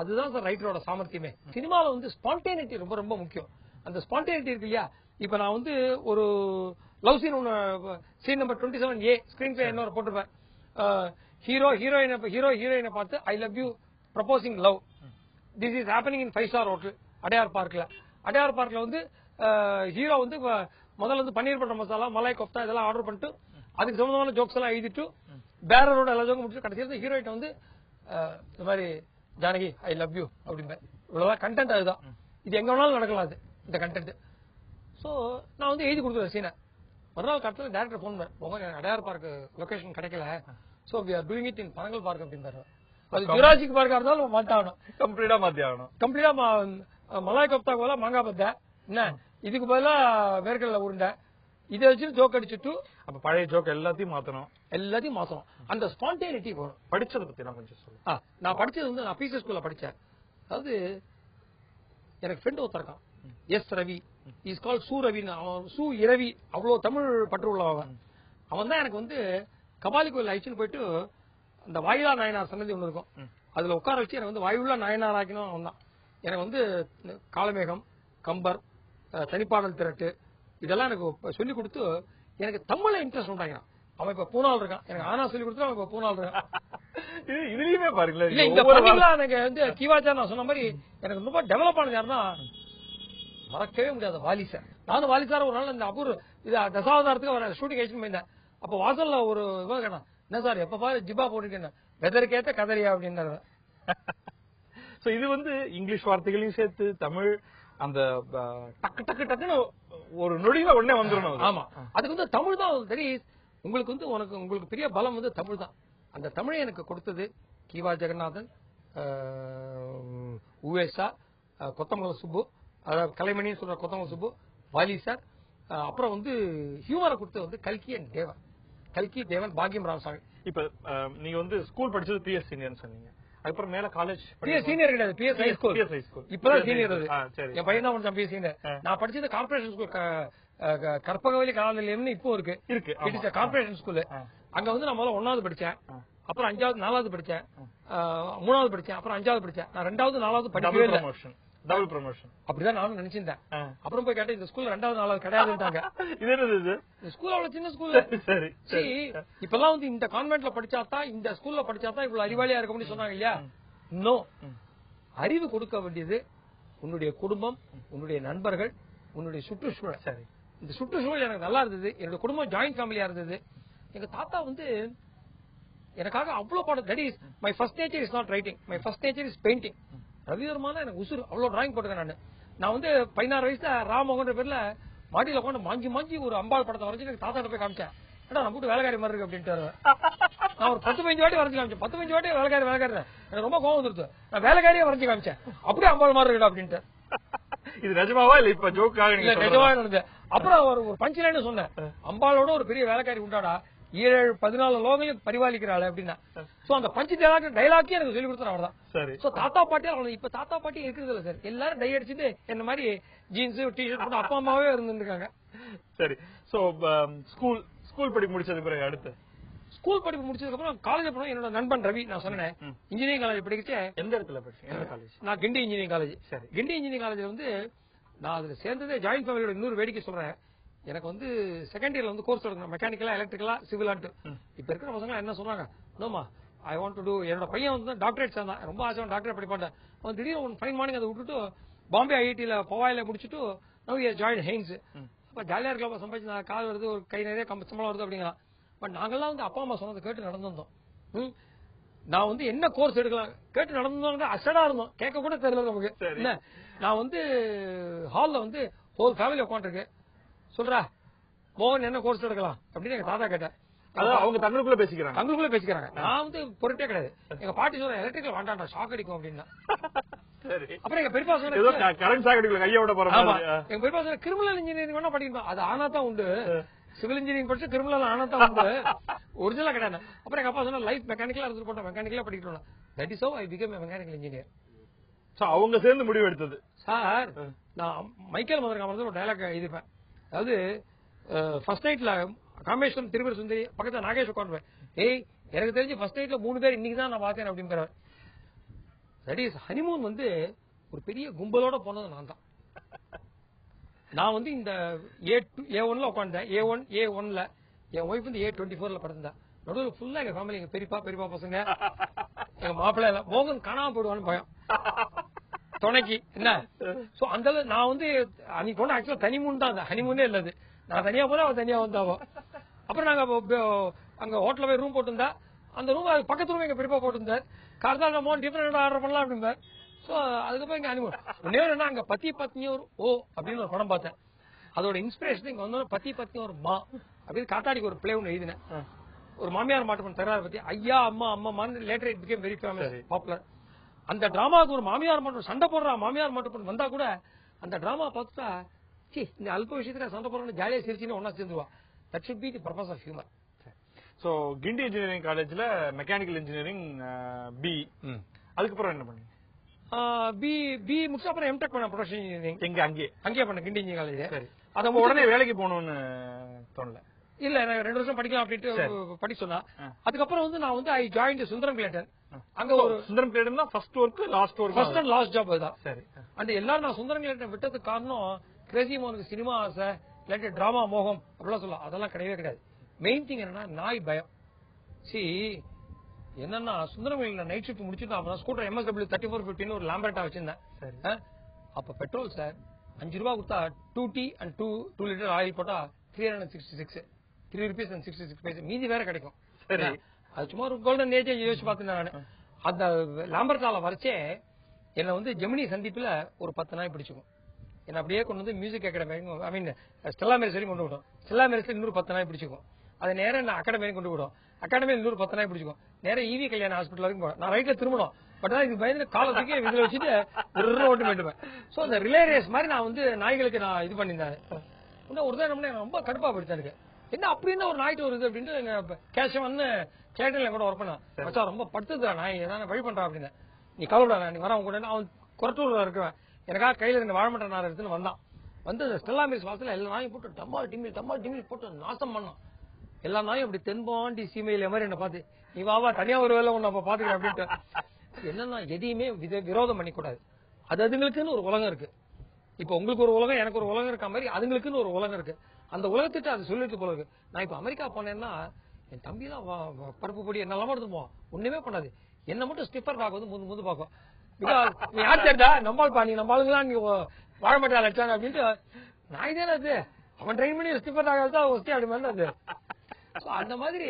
அதுதான் சார் ரைட்டரோட சாமர்த்தியமே. சினிமாவில் வந்து ஸ்பான்டேனிட்டி ரொம்ப ரொம்ப முக்கியம். அந்த ஸ்பான்டேனிட்டி இருக்கு இல்லையா, இப்ப நான் வந்து ஒரு லவ் சீன் ஒன்னு scene number 27A screenplay என்ன போட்டிருப்பேன். ஹீரோயினை பார்த்து I love you proposing love, this is happening in 5 star hotel Adyar பார்க்ல வந்து ஹீரோ வந்து முதல்ல வந்து பன்னீர் பட்டர் மசாலா, மலாய் கோஃப்தா இதெல்லாம் ஆர்டர் பண்ணிட்டு அதுக்கு சம்பந்தமான ஜோக்ஸ் எல்லாம் எழுதிட்டு பேரரோட எல்லா ஜோக்கும் முடிச்சு கடைசியில் ஹீரோயிட்ட வந்து இந்த மாதிரி ஜானகி ஐ லவ் யூ அப்படின்பேன். இவ்வளவுதான் கண்டென்ட். அதுதான் இது எங்க வேணாலும் நடக்கலாம். அது இந்த கண்டென்ட். சோ நான் வந்து எழுதி கொடுத்துருவேன் சீனை. மறுநாள் கட்டத்தில் டேரக்டர் போன் பண்ணேன், அடையார் பார்க் லொகேஷன் கிடைக்கல, so we are doing it in Panagal park அப்படின்னு. அது ஜுராசிக் பார்க்கா இருந்தாலும் மாத்தாகணும், கம்ப்ளீட்டா மாத்தி ஆகணும். கம்ப்ளீட்டா மலாய் கோப்தாக்கு பதிலா மாங்காய் பத்த என்ன, இதுக்கு பதிலா வேர்க்கடலை உருண்டை, இதை வச்சு ஜோக் அடிச்சுட்டு அப்ப பழைய ஜோக் எல்லாத்தையும் மாத்தணும். அந்த ஸ்பான்டேனிட்டி வரும். படிச்சதை பத்தி நான் கொஞ்சம் சொல்லுங்க. நான் படிச்சது வந்து நான் பிசி ஸ்கூல்ல படிச்சேன். அதாவது எனக்கு ஃப்ரெண்ட் ஒருத்தருக்கான், எஸ் ரவி, இஸ் கால் சு ரவின்னு. அவன் சு இரவி, அவ்வளவு தமிழ் பற்று உள்ளவன். அவன் தான் எனக்கு வந்து கபாலி கோயில் அழிச்சுன்னு போயிட்டு அந்த வாயிலா நாயனார் சன்னதி ஒண்ணு இருக்கும், அதுல உட்கார வச்சு எனக்கு வந்து வாயுள்ளா நாயனார் ஆக்கணும். அவன் தான் எனக்கு வந்து காலமேகம், கம்பர், தனிப்பாடல் திரட்டு இதெல்லாம் எனக்கு சொல்லி கொடுத்து எனக்கு தமிழ்ல இன்ட்ரெஸ்ட் உண்டாங்க. அவன் இப்ப பூனாள் இருக்கான், எனக்கு ஆனா சொல்லி கொடுத்து அவன் இப்ப பூனாள் இருக்கான். இதுலயுமே பாருங்களேன், இல்ல இந்த படத்துல எனக்கு வந்து கிவாச்சார் நான் சொன்ன மாதிரி எனக்கு ரொம்ப டெவலப் ஆனது யாருன்னா மறக்கவே முடியாது வாலி சார். நானும் வாலி சார் ஒரு நாள் இந்த அபூர் இது தசாவதாரத்துக்கு அவர் ஷூட்டிங் ஆயிடுச்சுன்னு போயிருந்தேன். அப்ப வாசல்ல ஒரு இவன் கேட்டான், என்ன சார் எப்ப பாரு ஜிப்பா போட்டுருக்கேன், வெதருக்கேத்த கதறியா அப்படின்னு. இது வந்து இங்கிலீஷ் வார்த்தைகளையும் சேர்த்து தமிழ் அந்த டக்கு டக்கு டக்குன்னு ஒரு நொடியில உடனே வந்துடணும். ஆமா, அதுக்கு வந்து தமிழ் தான் தெரியும். உங்களுக்கு வந்து உங்களுக்கு பெரிய பலம் வந்து தமிழ் தான். அந்த தமிழை எனக்கு கொடுத்தது கிவா ஜெகநாதன், உவேசா, கொத்தமங்கலம் சுப்பு, அதாவது கலைமணின்னு சொல்ற கொத்தமங்கலம் சுப்பு, வாலி சார். அப்புறம் வந்து ஹியூமரை கொடுத்தது வந்து கல்கி அண்ட் தேவன், கல்கி தேவன், பாக்யம் ராமசாமி. இப்ப நீங்க வந்து ஸ்கூல் படிச்சது பிஎஸ் சீனியர்னு சொன்னீங்க, அதுக்கப்புறம் மேல காலேஜ் சீனியர் கிடையாது, பிஎஸ் ஹை ஸ்கூல். இப்பதான் சீனியர். என் பையன் தான் முடிச்சான் பிஎஸ் சீனியர். நான் படிச்சது கார்பரேஷன் ஸ்கூல், கற்பகவல்லி கலாநிலையம்னு இப்போ இருக்கு, கார்பரேஷன் ஸ்கூல். அங்க வந்து நான் முதல்ல 1வது படிச்சேன், அப்புறம் 5வது 4வது படிச்சேன், 3வது படிச்சேன், அப்புறம் 5வது படிச்சேன். நான் 2வது 4வது படிக்கவே இல்லை, டபுள் ப்ரமோஷன். அப்படிதான் நானும் நினைச்சிருந்தேன். அப்புறம் போய் கேட்டேன், இந்த ஸ்கூல்ல 2வது 4வது கிடையாதுட்டாங்க. இது என்னது இந்த ஸ்கூல் அவ்வளவு சின்ன ஸ்கூல். சரி, இப்பெல்லாம் வந்து இந்த கான்வென்ட்ல படிச்சாதான், இந்த ஸ்கூல்ல படிச்சாதான் இவ்வளவு அறிவாளியா இருக்க முடியும் சொன்னாங்க இல்லையா? இன்னும் அறிவு கொடுக்க வேண்டியது உன்னுடைய குடும்பம், உன்னுடைய நண்பர்கள், உன்னுடைய சுற்றுச்சூழல். சரி, இந்த சுற்றுச்சூழல் எனக்கு நல்லா இருந்தது. என்னோட குடும்பம் ஜாயிண்ட் ஃபேமிலியா இருந்தது. எங்க தாத்தா வந்து எனக்காக அவ்வளவு பாடம். That is my first nature is not writing, my first nature is painting. ரவிவர்மான எனக்கு உசுறு, அவ்வளவு டிராயிங் போட்டுருக்கேன். நான் வந்து 16 வயசுல ராமோகன்ற பேர்ல மாட்டியில உட்காந்து மாஞ்சி மாஞ்சி ஒரு அம்பாள் படத்தை வரைஞ்சு எனக்கு தாத்தா போய் காமிச்சேன். ஏன்னா நம்ம வீட்டு வேலைக்காரி மாதிரி இருக்கு அப்படின்ட்டு நான் ஒரு 10-15 வாட்டி வரைஞ்சு காமிச்சேன். 10-15 வாட்டி வேலைக்காரி எனக்கு ரொம்ப கோவம் வந்துருது. நான் வேலைக்காரியே வரைஞ்சு காமிச்சேன், அப்படியே அம்பாள் மாதிரி இருக்கா அப்படின்ட்டு. இது நிஜமாவா இல்ல இப்ப ஜோக்காக? இல்ல நிஜமா நடந்தது. அப்புறம் ஒரு பஞ்ச் லைன் சொன்னேன், அம்பாளோட ஒரு பெரிய வேலைக்காரி உண்டாடா, 7-14 லோகங்களையும் பரிபாலிக்கிறாள் அப்படின்னா. சோ அந்த பஞ்சு டைலாக்கே எனக்கு சொல்லி கொடுத்தா அவர் தான். சரி, சோ தாத்தா பாட்டி அவங்க இப்ப தாத்தா பாட்டி இருக்கிறது இல்ல சார். எல்லாரும் டை அடிச்சுட்டு என்ன மாதிரி ஜீன்ஸ் டிஷர்ட் போட்டு அப்பா அம்மாவே இருந்துருக்காங்க. சரி, சோ ஸ்கூல் படிப்பு முடிச்சதுக்கு பிறகு அடுத்து ஸ்கூல் படிப்பு முடிச்சதுக்கு அப்புறம் காலேஜ் போனோம். என்னோட நண்பன் ரவி, நான் சொன்னேன் இன்ஜினியரிங் காலேஜ் படிக்கச்சே. எந்த இடத்துல படிச்சீங்க? காலேஜ்? நான் கிண்டி இன்ஜினியரிங் காலேஜ். சரி, கிண்டி இன்ஜினியரிங் காலேஜ்ல வந்து நான் அதுல சேர்ந்ததே ஜாயிண்ட் ஃபேமிலியோட. இன்னொரு வேடிக்கை சொல்றேன், எனக்கு வந்து செகண்ட் இயர்ல வந்து கோர்ஸ் எடுக்கணும், மெக்கானிக்கலா, எலக்ட்ரிக்கலா, சிவிலான்ட்டு. இப்ப இருக்கிற பசங்க என்ன சொன்னாங்க, நோமா ஐ வாண்ட் டு டூ. என்னோட பையன் வந்து டாக்டரேட் சேர்ந்தான், ரொம்ப ஆசை டாக்டரேட் படிப்பான். அவன் திடீர்னு ஒன் ஃபைன் மார்னிங் அதை விட்டுட்டு பாம்பே ஐஐடியில பவாயில முடிச்சுட்டு நவ் இயர் ஜாயின் ஹெயின்ஸ். அப்ப ஜாலியா இருக்கலாம், சம்பாதிச்சு நான் கால் வருது, ஒரு கை நிறைய சம்பளம் வருது அப்படிங்கிறான். பட் நாங்கெல்லாம் வந்து அப்பா அம்மா சொன்னதை கேட்டு நடந்திருந்தோம். நான் வந்து என்ன கோர்ஸ் எடுக்கலாம் கேட்டு நடந்தோம், அசடா இருந்தோம், கேட்க கூட தெரியல நமக்கு. என்ன, நான் வந்து ஹால்ல வந்து ஹோல் ஃபேமிலி உட்காந்துருக்கு, சொல்றா மோகன் என்ன கோர்ஸ் எடுக்கலாம் அப்படின்னு எங்க தாத்தா கேட்டேன். அவங்க தங்களுக்குள்ள பேசிக்கிறாங்க. நான் வந்து பொருட்டே கிடையாது. எங்க பாட்டி சொல்ற எலக்ட்ரிக்கல் வேண்டாண்டா, ஷாக் அடிக்கும் அப்படின்னா. அப்புறம் எங்க பெரியப்பா சொன்ன எங்க பெரியப்பா சொன்ன கிரிமினல் இன்ஜினியரிங் வேணா படிக்கணும், அது ஆனா தான் உண்டு. சிவில் இன்ஜினியரிங் படிச்சு கிரிமினல் ஆனா தான் உண்டு, ஒரிஜினலா கிடையாது. அப்புறம் எங்க அப்பா சொன்ன லைஃப் மெக்கானிக்கலா இருந்து போட்டோம், மெக்கானிக்கலா படிக்கணும். That is how I become a mechanical engineer. அவங்க சேர்ந்து முடிவு எடுத்தது. சார், நான் மைக்கேல் மதுரை ஒரு டைலாக் எழுதிப்பேன். அதாவது ஃபர்ஸ்ட் நைட்ல காமேஸ்வரம் திருப்பதி சுந்தரி பக்கத்துல நாகேஷ் உட்காந்து, ஏய் எனக்கு தெரிஞ்சு ஃபர்ஸ்ட் நைட்ல 3 பேர் இன்னைக்கு தான் நான் பார்த்தேன் அப்படிங்கிறார். தட் இஸ் ஹனிமூன் வந்து ஒரு பெரிய கும்பலோட போனது நான் தான். நான் வந்து இந்த A1ல உட்காந்தேன், A1ல என் ஒய்ஃப் வந்து A24ல படுத்திருந்தேன். நடுவில் ஃபுல்லா எங்க ஃபேமிலி, எங்க பெரியப்பா பசங்க, எங்க மாப்பிள்ளை எல்லாம். மோகன் காணாம போயிடுவான்னு பயம். துணைக்கு என்ன. சோ அந்த நான் வந்து அன்னைக்கு போன ஆக்சுவலா தனிமூன் தான், ஹனிமூனே இல்லது. நான் தனியா போனா அவன் தனியா வந்தாவோ. அப்புறம் நாங்க அங்க ஹோட்டல்ல போய் ரூம் போட்டிருந்தா, அந்த ரூம் பக்கத்து ரூம் எங்க பெரியப்பா போட்டிருந்தார். கார்தான் நம்ம டிஃபரெண்ட் ஆர்டர் பண்ணலாம் அப்படின்னார். சோ அதுக்கப்புறம் இங்க ஹனிமூன். ஒன்னே அங்க பத்தி பத்னி ஒரு அப்படின்னு ஒரு படம் பார்த்தேன். அதோட இன்ஸ்பிரேஷன் இங்க வந்தோம். பத்தி பத்னி ஒரு மா அப்படின்னு காத்தாடிக்கு ஒரு பிளே ஒன்று எழுதினேன். ஒரு மாமியார் மாட்டு பண்ண தகராறு பத்தி ஐயா அம்மா அம்மான்னு later it became very famous popular. அந்த டிராமாவுக்கு ஒரு மாமியார் மாட்டு சண்டை போடுறா மாமியார் மாட்டு பண்ண வந்தா கூட அந்த டிராமா பார்த்துட்டா இந்த அல்ப விஷயத்துல சண்டை போடுறோம்னு ஜாலியா சிரிச்சுன்னு ஒன்னா சேர்ந்துவா. That should be the purpose of humour. So Guindy engineering காலேஜ்ல மெக்கானிக்கல் இன்ஜினியரிங் பி, அதுக்கப்புறம் என்ன பண்ணீங்க? பி முடிச்ச அப்புறம் எம்டெக் பண்ண ப்ரொடக்ஷன் இன்ஜினியரிங். எங்க அங்கேயே பண்ண கிண்டி இன்ஜினியரிங் காலேஜ். சரி, அத உடனே வேலைக்கு போகணும்னு தோணல? இல்ல, நான் 2 வருஷம் படிக்கலாம் அப்படின்ட்டு படிக்க சொன்னா. அதுக்கப்புறம் வந்து நான் வந்து ஐ ஜாயின் சுந்தரம் கிளேட்டன். அங்க ஒரு சுந்தரம் கிளேட்டன் தான் first work last work, first and last job அதுதான். சரி. அந்த எல்லாரும் நான் சுந்தரம் கிளேட்டன் விட்டதுக்கு காரணம் கிரேசி மோகனுக்கு சினிமா ஆசை இல்லாட்டி டிராமா மோகம் அப்படிலாம் சொல்லலாம். அதெல்லாம் கிடையவே கிடையாது. மெயின் திங் என்னன்னா நாய் பயம். சி என்னன்னா சுந்தரம் கிளேட்டன் நைட் ஷிஃப்ட் முடிச்சுட்டு அப்புறம் ஸ்கூட்டர் MSW 3450 ஒரு லாம்பர்ட்டா வச்சிருந்தேன். அப்ப பெட்ரோல் சார் 5 ரூபாய் கொடுத்தா 2T and 2 லிட்டர் ஆயில் போட்டா 366 ₹3.66 மீதி வேற கிடைக்கும். சரி, அது சும்மா ஒரு கோல்டன் ஏஜ் யோசிச்சு பார்த்துட்டேன் நானு. அந்த லாம்பர்டால வரைச்சே என்ன வந்து ஜெமினி சந்திப்புல ஒரு 10 நாய் பிடிச்சுக்கும். என்ன அப்படியே கொண்டு வந்து மியூசிக் அகாடமி ஐ மீன் ஸ்டெல்லா மேரிஸ் வரைக்கும் கொண்டு விடும். ஸ்டெல்லா மேரிஸ்ல இன்னொரு 10 நாய் பிடிச்சுக்கும். அது நேரம் என்ன அகாடமி கொண்டு விடும். அகாடமியில் இன்னொரு 10 நாய் பிடிச்சுக்கும். நேரம் EV கல்யாண ஹாஸ்பிட்டல் வரைக்கும் போறேன். நான் ரைட்ல திரும்பணும். பட் இது பயந்து காலத்துக்கு இதுல வச்சுட்டு ஒரு ஓட்டு போயிட்டுவேன். சோ அந்த ரிலே ரேஸ் மாதிரி நான் வந்து நாய்களுக்கு நான் இது பண்ணியிருந்தேன். இன்னும் ஒரு தான் ரொம்ப கடுப்பா போயிட்டு இருக்கு. என்ன அப்படின்னு ஒரு நாய்ட்டு வருது அப்படின்ட்டு கேஷம் வந்து கிளேட்டன்ல கூட ஒர்க் பண்ணா ரொம்ப படுத்துதா நாய் ஏதாவது வழி பண்றா அப்படின்னு. நீ கவலைடா நீ வர கூட அவன் கொரட்டூர்ல இருக்கிறவன் எனக்காக கையில இருந்த வாழமட்ட நார் எடுத்துன்னு வந்தான். வந்து ஸ்டெல்லா மிஸ் வாசல எல்லா நாயும் போட்டு டம்மால் டிமில் போட்டு நாசம் பண்ணான். எல்லா நாயும் அப்படி தென்பாண்டி சீமையில மாதிரி என்ன பார்த்து நீ வாவா தனியா ஒரு வேலை ஒண்ணு நம்ம பாத்துக்கிறேன் அப்படின்ட்டு. என்னன்னா எதையுமே விரோதம் பண்ணிக்கூடாது. அது அதுங்களுக்குன்னு ஒரு உலகம் இருக்கு. இப்ப உங்களுக்கு ஒரு உலகம் எனக்கு ஒரு உலகம் இருக்க மாதிரி அதுங்களுக்குன்னு ஒரு உலகம் இருக்கு. அந்த உலகத்திட்ட அது சொல்லிட்டு போல இருக்கு. நான் இப்ப அமெரிக்கா போனேன்னா என் தம்பி எல்லாம் பருப்பு பொடி என்னெல்லாம் எடுத்துப்போம் ஒண்ணுமே பண்ணாது. என்ன மட்டும் ஸ்டிப்பர் டாக் வந்து முந்து பாக்கும். நீ யார் சேர்ந்தா நம்மால் நீ நம்ம ஆளுங்களாம் நீ வாழமாட்டா லட்சாங்க அப்படின்ட்டு நாய் தானே அது அவன் ட்ரெயின் பண்ணி ஸ்டிப்பர் டாக் தான் ஒஸ்டி அப்படி மாதிரி அது. அந்த மாதிரி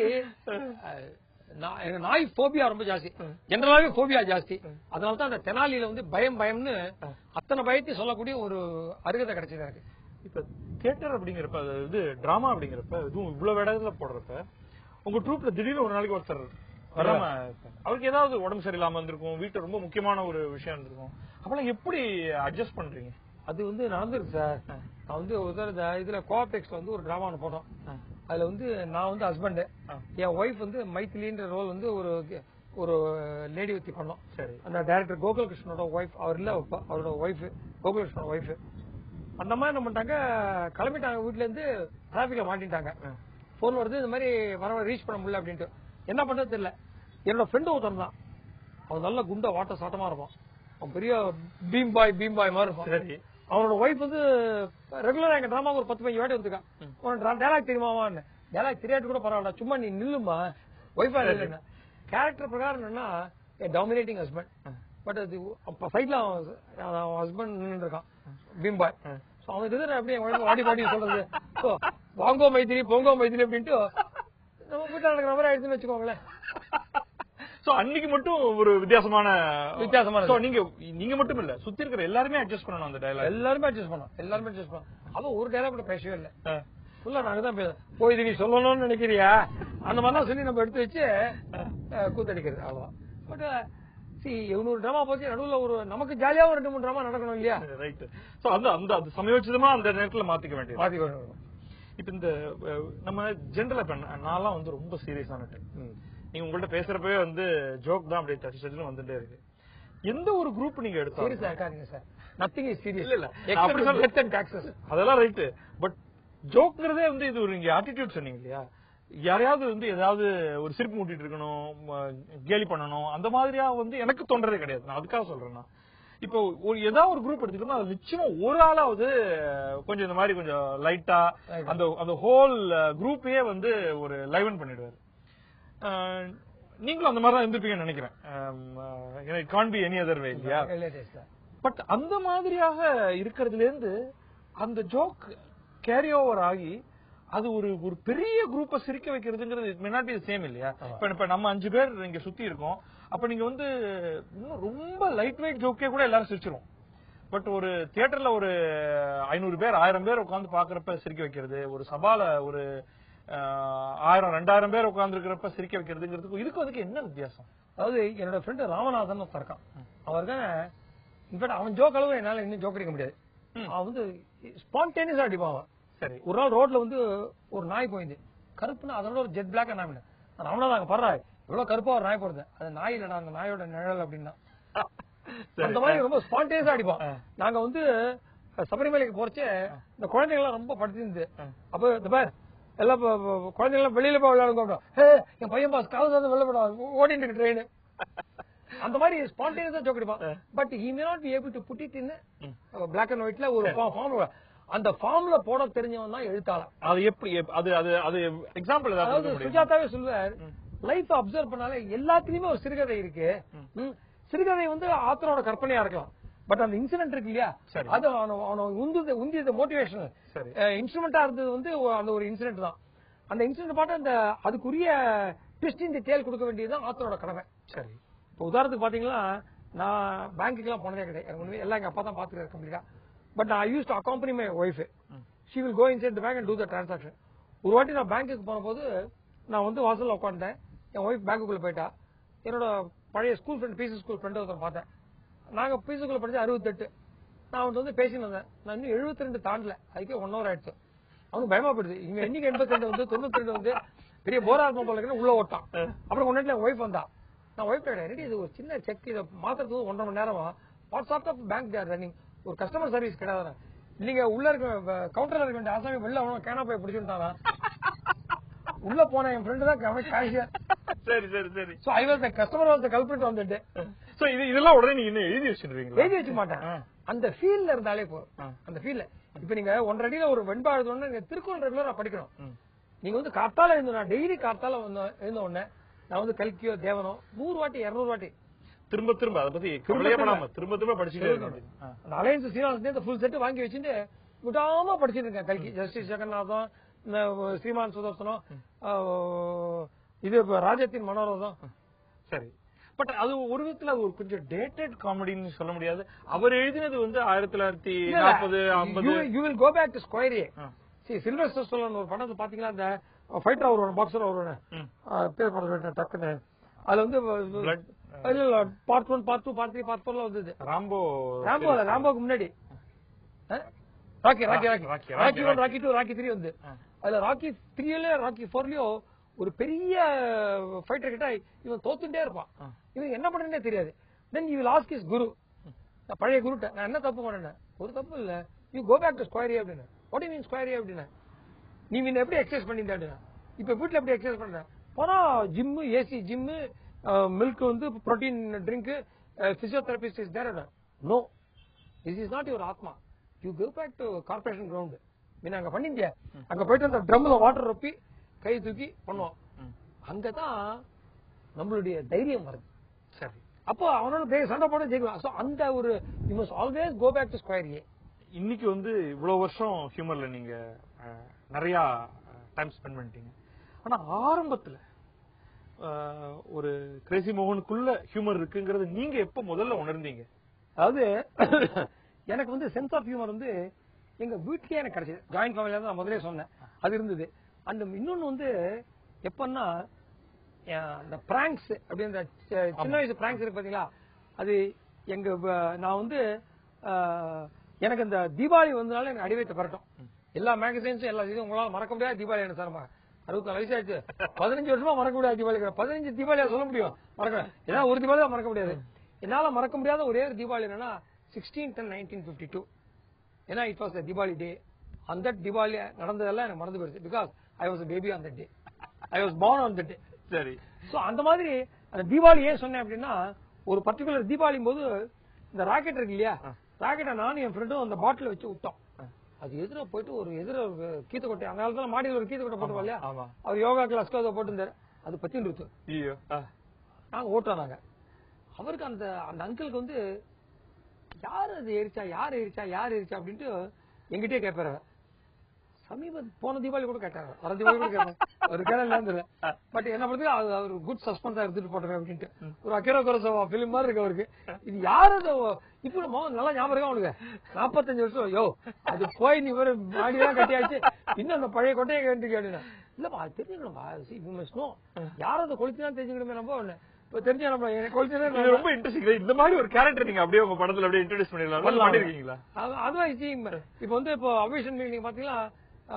நாய் போபியா ரொம்ப ஜாஸ்தி. ஜெனரலாவே போபியா ஜாஸ்தி. அதனாலதான் அந்த தெனாலியில வந்து பயம்னு அத்தனை பயத்தையும் சொல்லக்கூடிய ஒரு அருகதை கிடைச்சதா இருக்கு. இப்ப தியேட்டர் அப்படிங்கிறப்ப இது டிராமா அப்படிங்கிறப்ப இதுவும் இவ்வளவு இடத்துல போடுறப்ப உங்க ட்ரூப்ல திடீர்னு ஒரு நாளைக்கு ஒருத்தர் வராம அவருக்கு ஏதாவது உடம்பு சரியில்லாம இருந்திருக்கும், வீட்டுல ரொம்ப முக்கியமான ஒரு விஷயம் இருந்திருக்கும். அப்பெல்லாம் எப்படி அட்ஜஸ்ட் பண்றீங்க? அது வந்து நடந்துருக்கு சார். நான் வந்து ஒரு இதுல கோஆப்டெக்ஸ்ல வந்து ஒரு டிராமா போட்டோம். அதுல வந்து நான் வந்து ஹஸ்பண்ட், என் ஒய்ஃப் வந்து மைத்திலின்ற ரோல் வந்து ஒரு லேடி வச்சு பண்ணோம். சரி, அந்த டைரக்டர் கோகுலகிருஷ்ணனோட ஒய்ஃப் அவர் இல்ல அவரோட ஒய்ஃப் கோகுலகிருஷ்ணனோட ஒய்ஃப். அந்த மாதிரி என்ன பண்ணிட்டாங்க கிளம்பிட்டாங்க வீட்டுல இருந்து டிராபிக்ல மாட்டிட்டாங்க. போன் வருது இந்த மாதிரி வர ரீச் பண்ண முடியல அப்படின்ட்டு. என்ன பண்றது தெரியல. என்னோட ஃப்ரெண்டு ஒருத்தன் தான். அவன் நல்ல குண்டா வாட்ட சாட்டமா இருப்பான். அவன் பெரிய பீம் பாய் மாதிரி இருப்பான். அவனோட ஒய்ஃப் வந்து ரெகுலரா எங்க டிராமா ஒரு 10-15 வாட்டி வந்துருக்கான். டேலாக் தெரியுமாவான்னு. டேலாக் தெரியாட்டு கூட பரவாயில்ல, சும்மா நீ நில்லுமா ஒய்ஃபா இல்ல. கேரக்டர் பிரகாரம் என்னன்னா டாமினேட்டிங் ஹஸ்பண்ட். பட் அது சைட்ல அவன் ஹஸ்பண்ட் நின்று இருக்கான் பீம் பாய். அவன் அப்படியே வாடி சொல்றது வாங்கோ மைத்திரி போங்கோ மைத்திரி அப்படின்ட்டு நம்ம வீட்டுல நடக்கிற மாதிரி ஆயிடுச்சுன்னு வச்சுக்கோங்களேன். அன்னைக்கு மட்டும் ஒரு வித்தியாசமான நீங்க மட்டும் இல்ல சுத்தி இருக்கிற எல்லாருமே அட்ஜஸ்ட் பண்ணணும். அந்த டயலாக் எல்லாருமே அட்ஜஸ்ட் பண்ணணும். அவன் ஒரு டயலாக் கூட பேசவே இல்ல. ஃபுல்லா நாங்க தான் போய் இது நீ சொல்லணும்னு நினைக்கிறியா அந்த மாதிரிலாம் சொல்லி நம்ம எடுத்து வச்சு கூத்தடிக்கிறது அவ்வளவுதான். பட் 700 டிராமா போச்சு நடுவுல ஒரு நமக்கு ஜாலியா ஒரு 2-3 டிராமா நடக்கணும் இல்லையா? ரைட். சோ அந்த சமயோசிதமா அந்த நேரத்துல மாத்திக்க வேண்டியது. இப்ப இந்த நம்ம ஜென்ரலா இப்ப நான்லாம் வந்து ரொம்ப சீரியஸான டைம். நீங்க உங்கள்ட்ட பேசுறப்பவே வந்து ஜோக் தான் அப்படியே தச்சு வந்துட்டே இருக்கு. எந்த ஒரு குரூப் நீங்க எடுத்தாலும் நத்திங் இஸ் சீரியஸ் இல்ல அதெல்லாம் ரைட். பட் ஜோக்ங்கிறதே வந்து இது ஒரு நீங்க ஆட்டிடியூட் சொன்னீங்க இல்லையா? யாரையாவது வந்து ஏதாவது ஒரு சிரிப்பு மூட்டிட்டு இருக்கணும், கேலி பண்ணணும், அந்த மாதிரியா வந்து எனக்கு தோன்றதே கிடையாது. நான் அதுக்காக சொல்றேன்னா இப்போ ஏதாவது ஒரு குரூப் எடுத்துக்கணும், அது நிச்சயமா ஒரு ஆளாவது கொஞ்சம் இந்த மாதிரி கொஞ்சம் லைட்டா அந்த ஹோல் குரூப்பையே வந்து ஒரு லைவன் பண்ணிடுவாரு. நீங்களும் அந்த மாதிரி தான் இருந்திருப்பீங்கன்னு நினைக்கிறேன். It can't be any other way இல்லையா? பட் அந்த மாதிரியாக இருக்கிறதுல இருந்து அந்த ஜோக் கேரி ஓவர் ஆகி அது ஒரு பெரிய குரூப்பை சிரிக்க வைக்கிறதுங்கிறது it may not be same இல்லையா? இப்ப நம்ம 5 பேர் இங்க சுத்தி இருக்கோம். அப்ப நீங்க வந்து இன்னும் ரொம்ப லைட் வெயிட் ஜோக்கே கூட எல்லாரும் சிரிச்சிரும். பட் ஒரு தியேட்டர்ல ஒரு 500 பேர் 1000 பேர் உட்கார்ந்து பாக்குறப்ப சிரிக்க வைக்கிறது, ஒரு சபால ஒரு 1000-2000 பேர் உட்கார்ந்து இருக்கிறப்ப சிரிக்க வைக்கிறதுங்கிறதுக்கு இதுக்கு அதுக்கு என்ன வித்தியாசம்? அதாவது என்னோட ஃப்ரெண்ட் ராமநாதன் இருக்கான். அவருக்கு இன்ஃபேக்ட் அவன் ஜோக் அளவு என்னால இன்னும் ஜோக் அடிக்க முடியாது. அவன் வந்து ஸ்பான்டேனியஸா அடிப்பான். சரி, ஒரு நாள் ரோட்ல வந்து ஒரு நாய் போயிருந்து கருப்புன்னா அதோட ஒரு ஜெட் பிளாக் நாய் ராமநாதன் படுறா எவ்வளவு கருப்பா ஒரு நாய் போறது, அது நாய் இல்லடா அந்த நாயோட நிழல் அப்படின்னா அந்த மாதிரி ரொம்ப ஸ்பான்டேனியஸா அடிப்பான். நாங்க வந்து சபரிமலைக்கு போறச்சே இந்த குழந்தைங்க எல்லாம் ரொம்ப படுத்திருந்து அப்ப இந்த பேர் எல்லாம் குழந்தைங்க எல்லாம் வெளியில போய் விளையாடுங்க, என் பையன் பாஸ் காலத்துல வெளில போட ஓடிட்டு இருக்கு ட்ரெயின், அந்த மாதிரி ஸ்பான்டேனியஸா ஜோக் அடிப்பான். But he may not be able to put it in black and ஒயிட்ல ஒரு ஃபார்ம். அந்த ஃபார்ம்ல போட தெரிஞ்சவன் தான் எழுத்தாளர். அது எப்படி அது எக்ஸாம்பிள் அதாவது சுஜாதாவே சொல்லுவார், லைஃப் அப்சர்வ் பண்ணாலே எல்லாத்துலயுமே ஒரு சிறுகதை இருக்கு. சிறுகதை வந்து ஆத்தரோட கற்பனையா இருக்கலாம், பட் அந்த இன்சிடென்ட் இருக்கு இல்லையா, அது உந்தியது மோட்டிவேஷனல் இன்ஸ்ட்ருமெண்டா இருந்தது வந்து அந்த ஒரு இன்சிடென்ட் தான். அந்த இன்சிடென்ட் பாட்டு அந்த அதுக்குரிய ட்விஸ்ட் இன் தி டேல் கொடுக்க வேண்டியதுதான் ஆத்தரோட கடமை. சரி, இப்போ உதாரணத்துக்கு பாத்தீங்கன்னா நான் பேங்க்குக்கு எல்லாம் போனதே கிடையாது, எனக்கு எல்லாம் எங்க அப்பா தான் பாத்துருக்காரு கம்ப்ளீட்டா. But I used to accompany my wife. She will go inside the bank and do the transaction. ஒரு வாட்டி நான் பேங்க்குக்கு போன போது நான் வந்து வாசல்ல உட்காந்துட்டேன், என் ஒய்ஃப் பேங்க்குள்ள போயிட்டா. என்னோட பழைய ஸ்கூல் ஃப்ரெண்ட் பிசி ஸ்கூல் ஃப்ரெண்ட் ஒருத்தர் பார்த்தேன். நாங்க பிசி ஸ்கூல்ல படிச்சா 68, நான் வந்து பேசிட்டு வந்தேன். நான் இன்னும் 72 தாண்டல, அதுக்கே 1 hour ஆயிடுச்சு. அவனுக்கு பயமா போயிடுது, இவங்க என்னைக்கு 82 வந்து 92 வந்து பெரிய போராத்மா போல இருக்குன்னு உள்ள ஓட்டான். அப்புறம் ஒன்னு என் ஒய்ஃப் வந்தா, நான் ஒய்ஃப் ரெடி இது ஒரு சின்ன செக், இதை மாத்திரத்துக்கு 1.5 மணி நேரமா WhatsApp of bank there running, ஒரு கஸ்டமர் சர்வீஸ் கிடையாது. இல்லீங்க உள்ள இருக்க கவுண்டர்ல இருக்க வேண்டிய ஆசாமி வெளில கேனா போய் பிடிச்சுட்டானா, உள்ள போன என் ஃப்ரெண்ட் தான் கேஷியர். சரி சரி சரி. So I was the customer was the culprit வந்துட்டு. சோ இதெல்லாம் உடனே நீங்க என்ன எழுதி வச்சிருவீங்களா? எழுதி வச்சு மாட்டேன், அந்த ஃபீல்ல இருந்தாலே போதும். அந்த ஃபீல்ல இப்ப நீங்க 1.5 அடியில ஒரு வெண்பா எழுதணும்னா நீங்க திருக்குறள் ரெகுலரா படிக்கணும். நீங்க வந்து கார்த்தால எழுந்தா டெய்லி கார்த்தால எழுந்த உடனே நான் வந்து கல்கியோ தேவனோ 100 வாட்டி 200 வாட்டி திரும்ப திரும்ப அதை பத்தி கவலையப்படாம திரும்ப திரும்ப படிச்சுட்டே இருக்கேன். அந்த அலையன்ஸ் சீனிவாசன் ஃபுல் செட் வாங்கி வச்சுட்டு விடாம படிச்சுட்டு இருக்கேன். கல்கி, ஜஸ்டிஸ் ஜெகநாதம், ஸ்ரீமான் சுதர்சனம், இது ராஜத்தின் மனோரதம். சரி, பட் அது ஒரு விதத்துல அது ஒரு கொஞ்சம் டேட்டட் காமெடின்னு சொல்ல முடியாது. அவர் எழுதினது வந்து 1940 50. You will go back to square A. Sylvester Stallone ஒரு படத்தை பாத்தீங்களா, அந்த ஃபைட்டர் அவர் பாக்ஸர் அவர் பேர் பண்ண டக்குன்னு அதுல வந்து பார்ட் 1 பார்ட் 2 பார்ட் 3 பார்ட் 4 வந்தது. ராம்போக்கு முன்னாடி ராக்கி 1 ராக்கி 2 ராக்கி 3 வந்து அதுல ராக்கி 3ல ராக்கி 4லயோ ஒரு பெரிய ஃபைட்டர் கிட்ட இவன் தோத்துட்டே இருப்பான், இவன் என்ன பண்றேன்னே தெரியாது. Then you will ask his guru, பழைய குருட்ட நான் என்ன தப்பு பண்ணேன், ஒரு தப்பு இல்ல, you go back to square A அப்படின்னு. What you mean square A அப்படின்னா, நீ முன்ன எப்படி எக்ஸசைஸ் பண்ணிட்ட அப்படின்னா, இப்ப வீட்டுல எப்படி எக்ஸசைஸ் பண்ற, போனா ஜிம்மு, ஏசி ஜிம்மு, மில்க் வந்து protein drink, physiotherapist is there. No, this is not your ஆத்மா, you go back to corporation ground. நீ அங்க பண்ணிட்டியா, அங்க போயிட்டு அந்த ட்ரம்ல வாட்டர் ரொப்பி கை தூக்கி பண்ணுவோம், அங்கதான் நம்மளுடைய தைரியம் வருது. சரி, அப்போ அவனோட சண்டை போட ஜெயிக்கலாம். அந்த ஒரு you must always go back to square A. இன்னைக்கு வந்து இவ்வளவு வருஷம் ஹியூமர்ல நீங்க நிறைய டைம் ஸ்பெண்ட் பண்ணிட்டீங்க. ஆனா ஆரம்பத்துல ஒரு கிரேசி மோகனுக்குள்ள ஹியூமர் இருக்குங்கிறது நீங்க எப்ப முதல்ல உணர்ந்தீங்க? அதாவது எனக்கு வந்து சென்ஸ் ஆஃப் ஹியூமர் வந்து எங்க வீட்லயே எனக்கு கிடைச்சது. ஜாயிண்ட் ஃபேமிலியா தான் நான் முதலே சொன்னேன், அது இருந்தது. அந்த இன்னொன்னு வந்து எப்பன்னா இந்த பிராங்க்ஸ் அப்படின்ற சின்ன வயசு பிராங்க்ஸ் இருக்கு பாத்தீங்களா, அது எங்க நான் வந்து எனக்கு இந்த தீபாவளி வந்தனால எனக்கு அடிவைத்த பரட்டும். எல்லா மேகசைன்ஸும் எல்லா இதுவும் உங்களால மறக்க முடியாது தீபாவளி. என்ன சார் 64 வயசு ஆயிடுச்சு, 15 வருஷமா மறக்க முடியாது தீபாவளி. 15 தீபாவளியா சொல்ல முடியும், மறக்க ஏன்னா ஒரு தீபாவளி தான் மறக்க முடியாது. என்னால மறக்க முடியாத ஒரே ஒரு தீபாவளி என்னன்னா 16/10/1952. ஏன்னா இட் வாஸ் தீபாவளி டே. அந்த தீபாவளி நடந்ததெல்லாம் எனக்கு மறந்து போயிடுச்சு. Because I was baby on that day, I was born on that day. சரி, சோ அந்த மாதிரி அந்த தீபாவளி ஏன் சொன்னேன் அப்படின்னா, ஒரு பர்டிகுலர் தீபாவளி போது இந்த ராக்கெட் இருக்கு இல்லையா, ராக்கெட்டை நானும் என் ஃப்ரெண்டும் அந்த பாட்டில் வச்சு விட்டோம். அது எதிர போயிட்டு ஒரு கீத்த கொட்டை, அந்த காலத்துல மாடியில் ஒரு கீத்த கொட்டை போட்டுருவோம் இல்லையா, அவர் யோகா கிளாஸ் போட்டுருந்தாரு, அது பத்தி இருக்கு. நாங்க ஓட்டோம். நாங்க அவருக்கு அந்த அங்கிளுக்கு வந்து யாரு அது எரிச்சா அப்படின்ட்டு எங்கிட்டே கேட்பாரு. போன தீபாவளி கூட கேட்டாங்க, வர தீபாவளி கூட கேட்பாங்க, ஒரு கேள்வி. பட் என்ன பண்றது, அது ஒரு குட் சஸ்பென்ஸா எடுத்துட்டு போட்டேன் அப்படின்ட்டு. ஒரு அக்கிரா குரோசாவா பிலிம் மாதிரி இருக்கு அவருக்கு. இது யாரு இப்ப நல்லா ஞாபகம் இருக்கா அவனுக்கு? 45 வருஷம். யோ அது போய் நீ ஒரு மாடியெல்லாம் கட்டியாச்சு, இன்னும் அந்த பழைய கொட்டையை கேட்டு கேட்டுனா இல்லப்பா தெரிஞ்சுக்கணும்பா, யாரும் அதை கொளுத்தினா தெரிஞ்சுக்கணுமே. நம்ம இப்ப தெரிஞ்சா நம்ம ரொம்ப இன்ட்ரெஸ்டிங். இந்த மாதிரி ஒரு கேரக்டர் நீங்க அப்படியே உங்க படத்துல அப்படியே இன்ட்ரோடியூஸ் பண்ணிருக்கீங்களா? அதுதான் இப்ப வந்து இப்போ அபிஷன் நீங்க பாத்தீங்கன்னா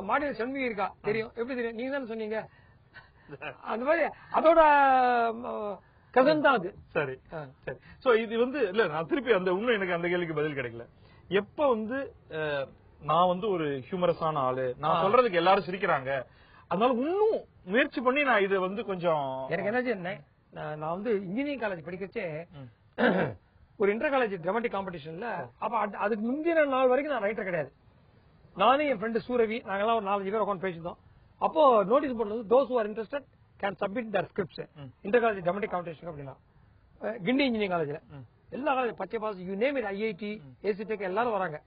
மாடியில் சண்முகி இருக்கா, தெரியும். எப்படி தெரியும்? நீங்க தானே சொன்னீங்க. அந்த மாதிரி அதோட கதன் தான் அது. சரி சரி. சோ இது வந்து இல்ல, நான் திருப்பி அந்த இன்னும் எனக்கு அந்த கேள்விக்கு பதில் கிடைக்கல. எப்ப வந்து நான் வந்து ஒரு ஹியூமரஸான ஆளு, நான் சொல்றதுக்கு எல்லாரும் சிரிக்கிறாங்க, அதனால இன்னும் முயற்சி பண்ணி நான் இது வந்து கொஞ்சம் எனக்கு என்னாச்சு, நான் வந்து இன்ஜினியரிங் காலேஜ் படிக்கச்சே ஒரு இன்டர் காலேஜ் டிராமாட்டிக் காம்படிஷன்ல, அப்ப அதுக்கு முந்தின நாள் வரைக்கும் நான் ரைட்டர் கிடையாது. நானும் என் ஃப்ரெண்டு சூரவி நாங்கெல்லாம் ஒரு 4-5 பேர் உட்காந்து பேசிட்டோம். அப்போ நோட்டீஸ் போடுறது those who are interested can submit their scripts inter college dramatic competition அப்படின்னா. கிண்டி இன்ஜினியரிங் காலேஜ்ல எல்லா காலேஜ் பச்சை பாஸ் you name it, IIT, AC Tech எல்லாரும் வராங்க.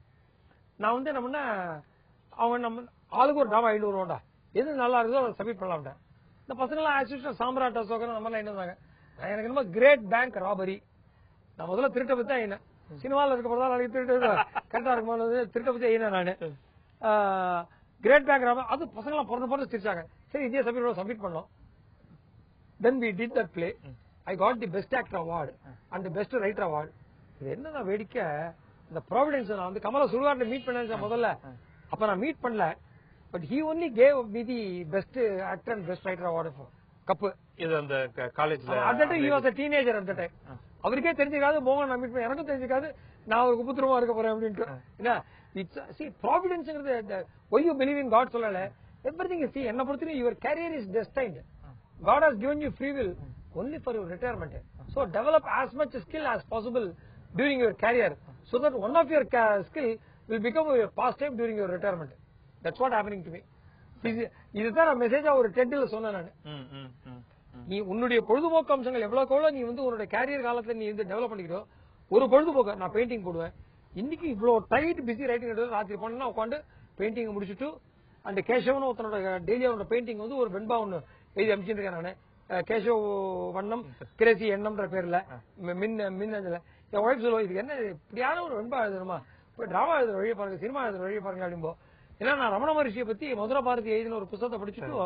நான் வந்து என்ன பண்ண, அவங்க நம்ம ஆளுக்கு ஒரு டிராமா எழுதி வருவோம்டா, எது நல்லா இருக்குதோ அதை சப்மிட் பண்ணலாம்டா. இந்த பசங்களாம் ஆக்சுவலா சாம்ராட் அசோகன் அந்த மாதிரிலாம் என்ன இருந்தாங்க. எனக்கு என்னமோ கிரேட் பேங்க் ராபரி, நான் முதல்ல திருட்ட பத்தி தான் என்ன சினிமாவில் இருக்க போறதா நாளைக்கு திருட்டு கரெக்டா இருக்கும் திருட்ட பத்தி என்ன நானு கிரேட் பேங்க் ராபரி. அது பசங்களாம் பிறந்து சிரிச்சாங்க. சரி இதே சப்மிட் பண்ணோம். Then we did that play. I got the best actor award and the best writer award. இது என்னன்னா வேடிக்கை, இந்த ப்ராவிடன்ஸ் நான் வந்து கமலா சுடுகாட்டை மீட் பண்ண முதல்ல, அப்ப நான் மீட் பண்ணல. But he only gave me the best actor and best writer award for cup. இது அந்த காலேஜ்ல at that time he was a teenager at that time. அவருக்கே தெரிஞ்சிருக்காது மோகன் நான் மீட் பண்ண, எனக்கும் தெரிஞ்சிருக்காது நான் ஒரு குப்புத்திரமா இருக்க போறேன் அப்படின்ட்டு. என்ன see providence-ங்கிறது why you believe in God சொல்லல, everything is see என்ன பொறுத்தவரைக்கும் your career is destined. God has given you free will only for your retirement. So develop as much skill as possible during your career so that one of your skill will become your pastime during your retirement. That's what happening to me. இதுதான் நான் மெசேஜா ஒரு டென்ட்ல சொன்னேன் நான். நீ உன்னுடைய பொழுதுபோக்கு அம்சங்கள் எவ்வளவு நீ வந்து உன்னுடைய கேரியர் காலத்துல நீ வந்து டெவலப் பண்ணிக்கிறோ. ஒரு பொழுதுபோக்கு நான் பெயிண்டிங் போடுவேன். இன்னைக்கு இவ்வளவு டைட் பிஸி ரைட்டிங் ராத்திரி பண்ணா உட்காந்து பெயிண்டிங் முடிச்சுட்டு அந்த கேசவன் ஒருத்தனோட டெய்லி அவனோட பெயிண்டிங் வந்து ஒரு வெண்பா ஒண்ணு எழுதி அமைச்சிருக்கேன் நானு. கேசவ் வண்ணம் கிரேசி எண்ணம்ன்ற பேர்ல மின் அதுல என் ஒய்ஃப் சொல்லுவோம், இதுக்கு என்ன இப்படியான ஒரு வெண்பா எழுதணுமா, போய் டிராமா எழுதுற வழியை பாருங்க, சினிமா எழுதுற வழியை பாருங்க அப்படிம்போ. ஏன்னா நான் ரமண மகரிஷியை பத்தி மதுர பாரதி எழுதின ஒரு புத்தகத்தை படிச்சுட்டு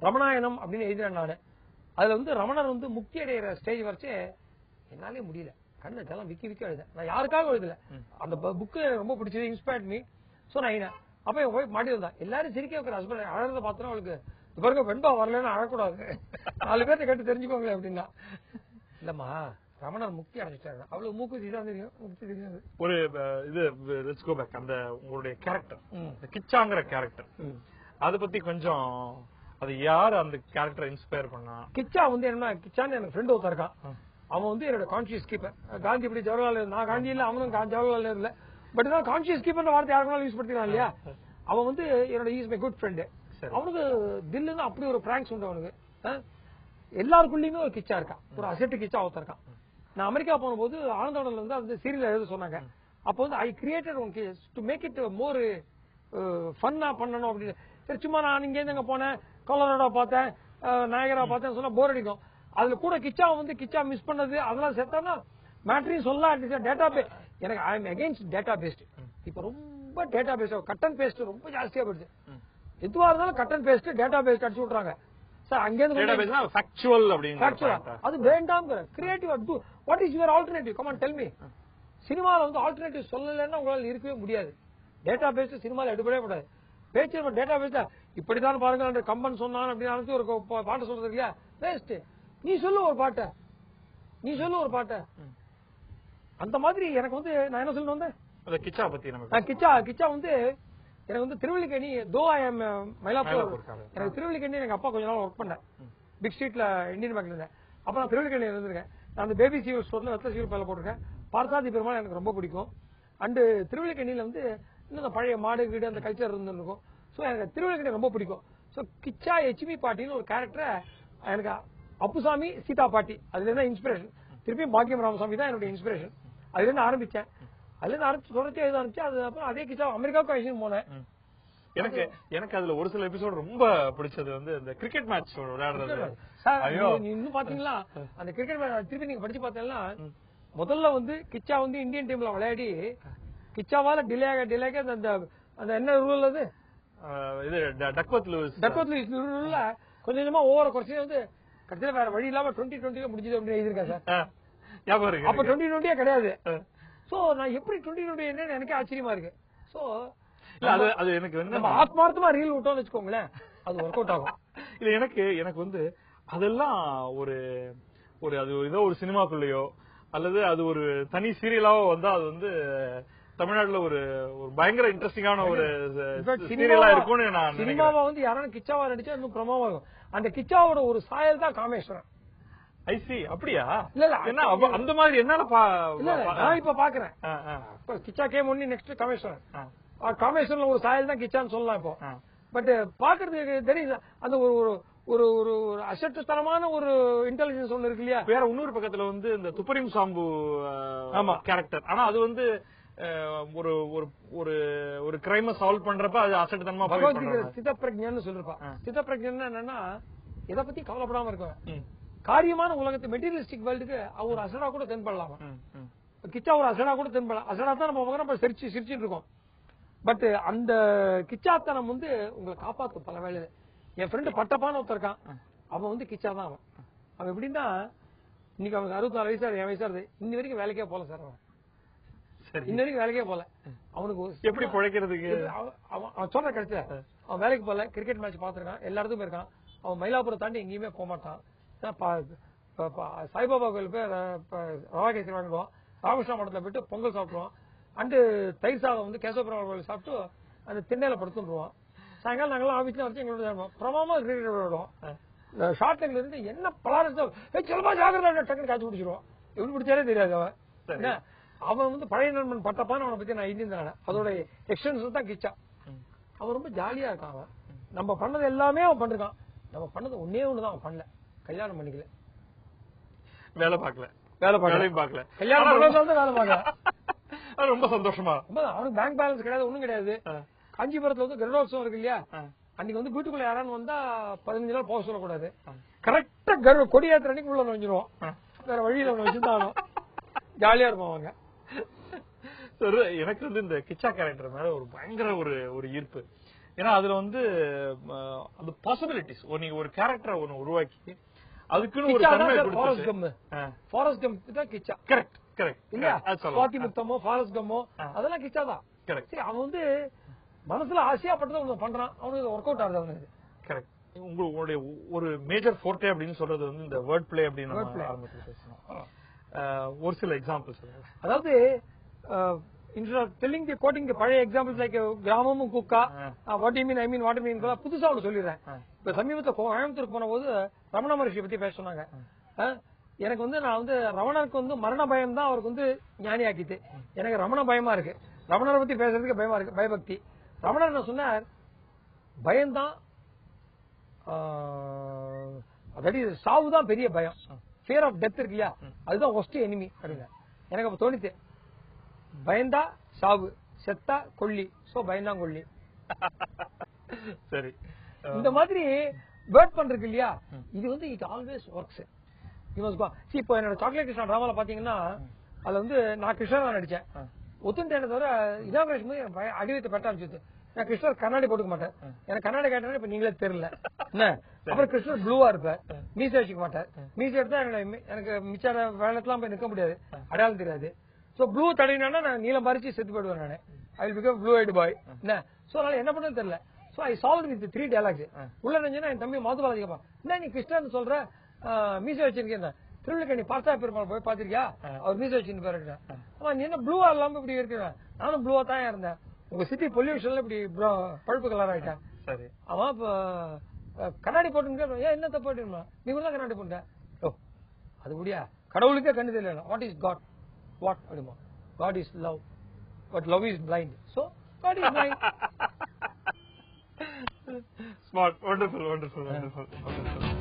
ரமணாயணம் அப்படின்னு எழுதினேன் நானு. அதுல வந்து ரமணர் வந்து முக்தி அடைகிற ஸ்டேஜ் வரைச்சே என்னாலே முடியல, கண்ணு எல்லாம் விக்கி எழுத. நான் யாருக்காக எழுதல, அந்த புக்கு ரொம்ப பிடிச்சது, இன்ஸ்பயர்ட் மீ. சோ நான் அப்ப என் ஒய்ஃப் மாட்டி வந்தா, எல்லாரும் சிரிக்க வைக்கிற ஹஸ்பண்ட் அழகத பார்த்தோன்னா அவளுக்கு பாருங்க வெண்பா வரலன்னு அழக்கூடாது, 4 பேர்ட்ட கேட்டு தெரிஞ்சுக்கோங்களேன் அப்படின்னா. இல்லம்மா ரமணர் முக்தி அடைஞ்சிட்டாரு, அவ்வளவு மூக்கு தான் தெரியும், முக்தி தெரியாது. ஒரு இது லெட்ஸ் கோ பேக், அந்த உங்களுடைய கேரக்டர் கிச்சாங்கிற கேரக்டர், அத பத்தி கொஞ்சம், அது யாரு அந்த கேரக்டர் இன்ஸ்பயர் பண்ணா? கிச்சா வந்து என்ன, கிச்சான்னு எனக்கு ஃப்ரெண்ட் ஒருத்தர் இருக்கான். அவன் வந்து என்னோட கான்சியஸ் கீப்பர். காந்தி இப்படி ஜவஹர்லால், நான் காந்தி இல்ல, அவனும் ஜவஹர்லால் இல்ல, பட் தான் கான்சியஸ் கீப்பர் வார்த்தை யாருக்கும் யூஸ் படுத்திக்கலாம் இல்லையா. அவன் வந்து என்னோட இஸ் மை குட் ஃப்ரெண்டு. அவனுக்கு தில்லுன்னு அப்படி ஒரு பிராங்க்ஸ் உண்டு அவனுக்கு. எல்லாருக்குள்ளயுமே ஒரு கிச்சா இருக்கான், ஒரு அசெட் கிச்சா ஒருத்தர் இருக்கான். நான் அமெரிக்கா போன போது ஆனந்தோடல வந்து அந்த சீரியல் எழுத சொன்னாங்க. அப்போ வந்து I created one case to make it more ஃபன்னா பண்ணணும் அப்படின்னு. சரி சும்மா நான் இங்க இருந்து போனேன், கொலராடோ பார்த்தேன், நாயகரா பார்த்தேன் சொன்னா போர் அடிக்கும். அதுல கூட கிச்சா வந்து கிச்சா மிஸ் பண்ணது அதெல்லாம் செத்தானா மேட்ரியும் சொல்லலாம். டேட்டா பேஸ் எனக்கு I am against data paste. இப்ப ரொம்ப data base cut and paste ரொம்ப ஜாஸ்தியா போயிடுது. எதுவா இருந்தாலும் cut and paste data paste அடிச்சு விட்டுறாங்க சார். அங்கேருந்து அது வேண்டாம். Creative to what is your alternative, come on tell me. சினிமால வந்து ஆல்டர்னேட்டிவ் சொல்லலைன்னா உங்களால இருக்கவே முடியாது. டேட்டா பேஸ்ட் சினிமால எடுபடவே கூடாது. பேச்சு டேட்டா பேஸ்ட் இப்படித்தான் பாருங்க கம்பன் சொன்னான் அப்படின்னு ஒரு பாட்டை சொல்றது இல்லையா, வேஸ்ட். நீ சொல்லு ஒரு பாட்டை, நீ சொல்லு ஒரு பாட்டை. அந்த மாதிரி எனக்கு வந்து நான் என்ன சொல்ல வந்தேன் கிச்சா பத்தி. கிச்சா வந்து எனக்கு வந்து திருவள்ளிக்கேணி தோ ஐ எம் மயிலாப்பூர். எனக்கு திருவள்ளிக்கேணி எங்க அப்பா கொஞ்ச நாள் ஒர்க் பண்ணேன் பிக் ஸ்ட்ரீட்ல இந்தியன் பேங்க்ல இருந்தேன். அப்ப நான் திருவள்ளிக்கேணி இருந்திருக்கேன். நான் அந்த பேபி சீவல் ஸ்டோர்ல வெத்தலை சீவல் பேல போட்டிருக்கேன். பார்த்தாதி பெருமாள் எனக்கு ரொம்ப பிடிக்கும். அண்டு திருவள்ளிக்கேணியில வந்து இன்னும் பழைய மாடு வீடு அந்த கல்ச்சர் இருந்திருக்கும். ஸோ எனக்கு திருவள்ளிக்கேணி ரொம்ப பிடிக்கும். ஸோ கிச்சா HB பாட்டின்னு ஒரு கேரக்டரை எனக்கு அப்புசாமி சீதா பாட்டி அதுல இருந்தா இன்ஸ்பிரேஷன். திருப்பியும் பாக்கியம் ராமசாமி தான் என்னோட இன்ஸ்பிரேஷன். அதுல இருந்து ஆரம்பிச்சேன். அதுல இருந்து ஆரம்பிச்சு தொடர்ச்சியா எழுத ஆரம்பிச்சு. அது அப்புறம் அதே கிச்சா அமெரிக்காவுக்கு அழைச்சிட்டு போனேன். எனக்கு அதுல ஒரு சில எபிசோட் ரொம்ப பிடிச்சது வந்து இந்த கிரிக்கெட் மேட்ச் விளையாடுறது. இன்னும் பாத்தீங்களா அந்த கிரிக்கெட் மேட்ச் திருப்பி நீங்க படிச்சு பார்த்தீங்கன்னா முதல்ல வந்து கிச்சா வந்து இந்தியன் டீம்ல விளையாடி கிச்சாவால டிலே அந்த அந்த என்ன ரூல் அது இது டக்வர்த் லூயிஸ் ரூல்ல கொஞ்சம் கொஞ்சமா ஓவர குறைச்சி வந்து கடைசியில வேற வழி இல்லாம 2020 முடிஞ்சது அப்படின்னு எழுதிருக்கேன் சார். அப்ப 2020 கிடையாது. சோ நான் எப்படி 2020 என்னன்னு எனக்கு ஆச்சரியமா இருக்கு. சோ அது எனக்கு நம்ம ஆத்மார்த்தமா ரீல் விட்டோம்னு வச்சுக்கோங்களேன், அது ஒர்க் அவுட் ஆகும். இல்ல எனக்கு வந்து அதெல்லாம் ஒரு அது ஏதோ ஒரு சினிமாக்குள்ளயோ அல்லது அது ஒரு தனி சீரியலாவோ வந்தா அது வந்து தமிழ்நாட்டுல ஒரு பயங்கர இன்ட்ரெஸ்டிங்கான ஒரு சீரியலா இருக்கும்னு நான் சினிமாவா வந்து யாரும் கிச்சாவா நடிச்சா இன்னும் பிரமாவாகும். அந்த கிச்சாவோட ஒரு சாயல் தான் காமேஸ்வரன். ஐசி அப்படியா? இல்ல என்ன அந்த மாதிரி என்னால நான் இப்ப பாக்குறேன். கிச்சா கேம் ஒண்ணு நெக்ஸ்ட் காமேஸ்வரன். காமேஸ்வரன்ல ஒரு சாயல் தான் கிச்சான்னு சொல்லலாம் இப்போ. பட் பாக்குறதுக்கு தெரியுது அந்த ஒரு ஒரு ஒரு அசட்டுத்தனமான ஒரு இன்டெலிஜென்ஸ் ஒண்ணு இருக்கு இல்லையா. வேற இன்னொரு பக்கத்துல வந்து இந்த துப்பரிம் சாம்பு கேரக்டர். ஆனா அது வந்து ஒரு ஒரு ஒரு கிரைம சால்வ் பண்றப்ப அது அசட்டுத்தனமா பகவத்கீதை ஸ்தித பிரஜ்ஞான்னு சொல்லிருப்பா. ஸ்தித பிரஜ்ஞா என்னன்னா எதை பத்தி கவலைப்படாம இருக்கும். காரியமான உலகத்து மெட்டீரியலிஸ்டிக் வேர்ல்டுக்கு அவர் அசடா கூட தென்படலாம். கிச்சா ஒரு அசடா கூட தென்படலாம். அசடா தான் நம்ம சிரிச்சிட்டு இருக்கோம். பட் அந்த கிச்சாத்தனம் வந்து உங்களை காப்பாத்தும் பல வேலை. என் ஃப்ரெண்டு பட்டப்பான ஒருத்தர் இருக்கான், அவன் வந்து கிச்சா தான். அவன் எப்படின்னா இன்னைக்கு அவனுக்கு 64 வயசா என் வயசா இருக்கு, இன்னி வரைக்கும் வேலைக்கே போல சார். அவன் இன்ன வரைக்கும் வேலைக்கே போல. அவனுக்கு எப்படி பிழைக்கிறதுக்கு அவன் சொல்ற கிடைச்ச அவன் வேலைக்கு போல. கிரிக்கெட் மேட்ச் பாத்துருக்கான், எல்லா இடத்துக்கும் இருக்கான். அவன் மயிலாப்பூரை தாண்டி எங்கேயுமே போக மாட்டான். சாய்பாபா கோயில் போய் ரவா கேசரி வாங்கிடுவான். ராமகிருஷ்ணா மடத்துல போயிட்டு பொங்கல் சாப்பிடுவான். அண்டு தயிர் சாதம் வந்து கேசவபுரம் கோயில் சாப்பிட்டு அந்த திண்ணையில படுத்துருவான். சாயங்காலம் நாங்களாம் ஆபீஸ்ல வச்சு எங்களோட பிரமாமா கிரிக்கெட் விளையாடுவோம். ஷார்ட் லைன்ல இருந்து என்ன பலாரமா ஜாகிரதா டக்குன்னு காய்ச்சி பிடிச்சிருவான். எப்படி பிடிச்சாலே தெரியாது அவன். அவன் வந்து பழைய நண்பன் பட்டப்பான்னு அவனை பத்தி நான் எழுதியிருந்தேன். அதோட எக்ஸ்டென்ஷன் தான் கிச்சா. அவன் ரொம்ப ஜாலியா இருக்கான். அவன் நம்ம பண்ணது எல்லாமே அவன் பண்ணிருக்கான். நம்ம பண்ணது ஒன்னே ஒண்ணுதான் அவன் பண்ணல, கல்யாணம் பண்ணிக்கல, வேலை பார்க்கல, கல்யாணம் வேலை பார்க்கல. ரொம்ப சந்தோஷமா. அவனுக்கு பேங்க் பேலன்ஸ் கிடையாது, ஒண்ணும் கிடையாது. காஞ்சிபுரத்துல வந்து கருடோத்சவம் இருக்கு இல்லையா, அன்னைக்கு வந்து வீட்டுக்குள்ள யாரான்னு வந்தா 15 நாள் போக சொல்லக்கூடாது. கரெக்டா கொடியேற்ற அன்னைக்கு உள்ள நுழைஞ்சிருவோம். வேற வழியில வச்சுதான் ஜாலியா இருப்போம் அவங்க. எனக்கு வந்து இந்த கிச்சா கேரக்டர் மேல ஒரு பயங்கர ஒரு ஈர்ப்பு. ஏன்னா அதுல வந்து அந்த பாசிபிலிட்டிஸ் நீங்க ஒரு கேரக்டரை ஒன்னு உருவாக்கி அதுக்குன்னு ஒரு தன்மை கொடுத்து ஃபாரஸ்ட் கம்ப் தான் கிச்சா. கரெக்ட் கரெக்ட் இல்லையா? சுவாதி முத்தமோ ஃபாரஸ்ட் கம்மோ அதெல்லாம் கிச்சா தான். கரெக்ட். அவன் வந்து மனசுல ஆசையா பட்டதை ஒண்ணு பண்றான், அவனுக்கு ஒர்க் அவுட் ஆகுது அவனுக்கு. கரெக்ட். உங்களுடைய ஒரு மேஜர் ஃபோர்ட்டே அப்படின்னு சொல்றது வந்து இந்த வேர்ட் பிளே அப்படின்னு ஆரம்பத்தில் பேசணும். ஒரு சில எக்ஸாம்பிள்ஸ். அதாவது telling the quoting the பழைய எக்ஸாம்பிள்ஸ் லைக் கிராமமும் குக்கா, what you mean I mean what you mean புதுசா ஒன்று சொல்லிடுறேன். இப்ப சமீபத்தில் கோயம்புத்தூருக்கு போன போது ரமண மகர்ஷியை பத்தி பேச சொன்னாங்க. எனக்கு வந்து நான் வந்து ரமணருக்கு வந்து மரண பயம் தான் அவருக்கு வந்து ஞானி ஆக்கிட்டு, எனக்கு ரமண பயமா இருக்கு. ரமணரை பத்தி பேசுறதுக்கு பயமா இருக்கு, பயபக்தி. ரமணர் என்ன சொன்னார், பயம்தான் சாவுதான் பெரிய பயம். ஃபியர் ஆஃப் டெத் இருக்கு இல்லையா, அதுதான் ஒஸ்ட் எனிமி அப்படிங்க. எனக்கு அப்ப தோணித்து, பயந்தா சாவு, செத்தா கொல்லி, சோ பயந்தான் கொல்லி. சரி, இந்த மாதிரி வேர்ட் பண்றது இல்லையா, இது வந்து இட் ஆல்வேஸ் ஒர்க்ஸ். இப்போ என்னோட சாக்லேட் கிருஷ்ணா டிராமால பாத்தீங்கன்னா அதுல வந்து நான் கிருஷ்ணா நடிச்சேன். ஒத்துண்டே தவிர இனாகிரேஷன் அடிவத்தை பெட்ட ஆரம்பிச்சது. நான் கிருஷ்ணர் கண்ணாடி போட்டுக்க மாட்டேன், எனக்கு கண்ணாடி கேட்டா இப்ப நீங்களே தெரியல என்ன. அப்புறம் கிருஷ்ணர் ப்ளூவா இருப்பேன், மீசை வச்சுக்க மாட்டேன். மீசை எடுத்தா எனக்கு மிச்ச வேலையெல்லாம் போய் நிக்க முடியாது, அடையாளம் தெரியாது. சோ ப்ளூ தடவினா நான் நீளம் பறிச்சு செத்து போயிடுவேன். நானு ஐ வில் பிகம் ப்ளூ ஐடு பாய் என்ன. சோ அதனால என்ன பண்ணு தெரியல. So I solve with 3 dialogues. உள்ள நினைஞ்சா என் தம்பி மாதுபாலாஜி கேப்பா, என்ன நீ கிருஷ்ணன் சொல்ற, மீசை வச்சிருக்கேன். திருவிழக்கணி பார்த்தா பெருமாள் போய் பாத்திருக்கியா, அவர் மீசை வச்சுன்னு பாருங்க. ஆமா நீ என்ன ப்ளூவா இல்லாம இப்படி இருக்கிறேன், நானும் ப்ளூவா தான் இருந்தேன். உங்க சிட்டி பொல்யூஷன்ல இப்படி பழுப்பு கலர் ஆயிட்டேன். சரி, அவன் இப்ப கண்ணாடி போட்டு ஏன் என்ன தப்பு நீ கூட கண்ணாடி போட்டேன். ஓ அது முடியா, கடவுளுக்கே கண்ணு தெரியல. வாட் இஸ் காட், வாட் அப்படிமா, God is love but love is blind, so God is blind. Smart, wonderful, wonderful, wonderful.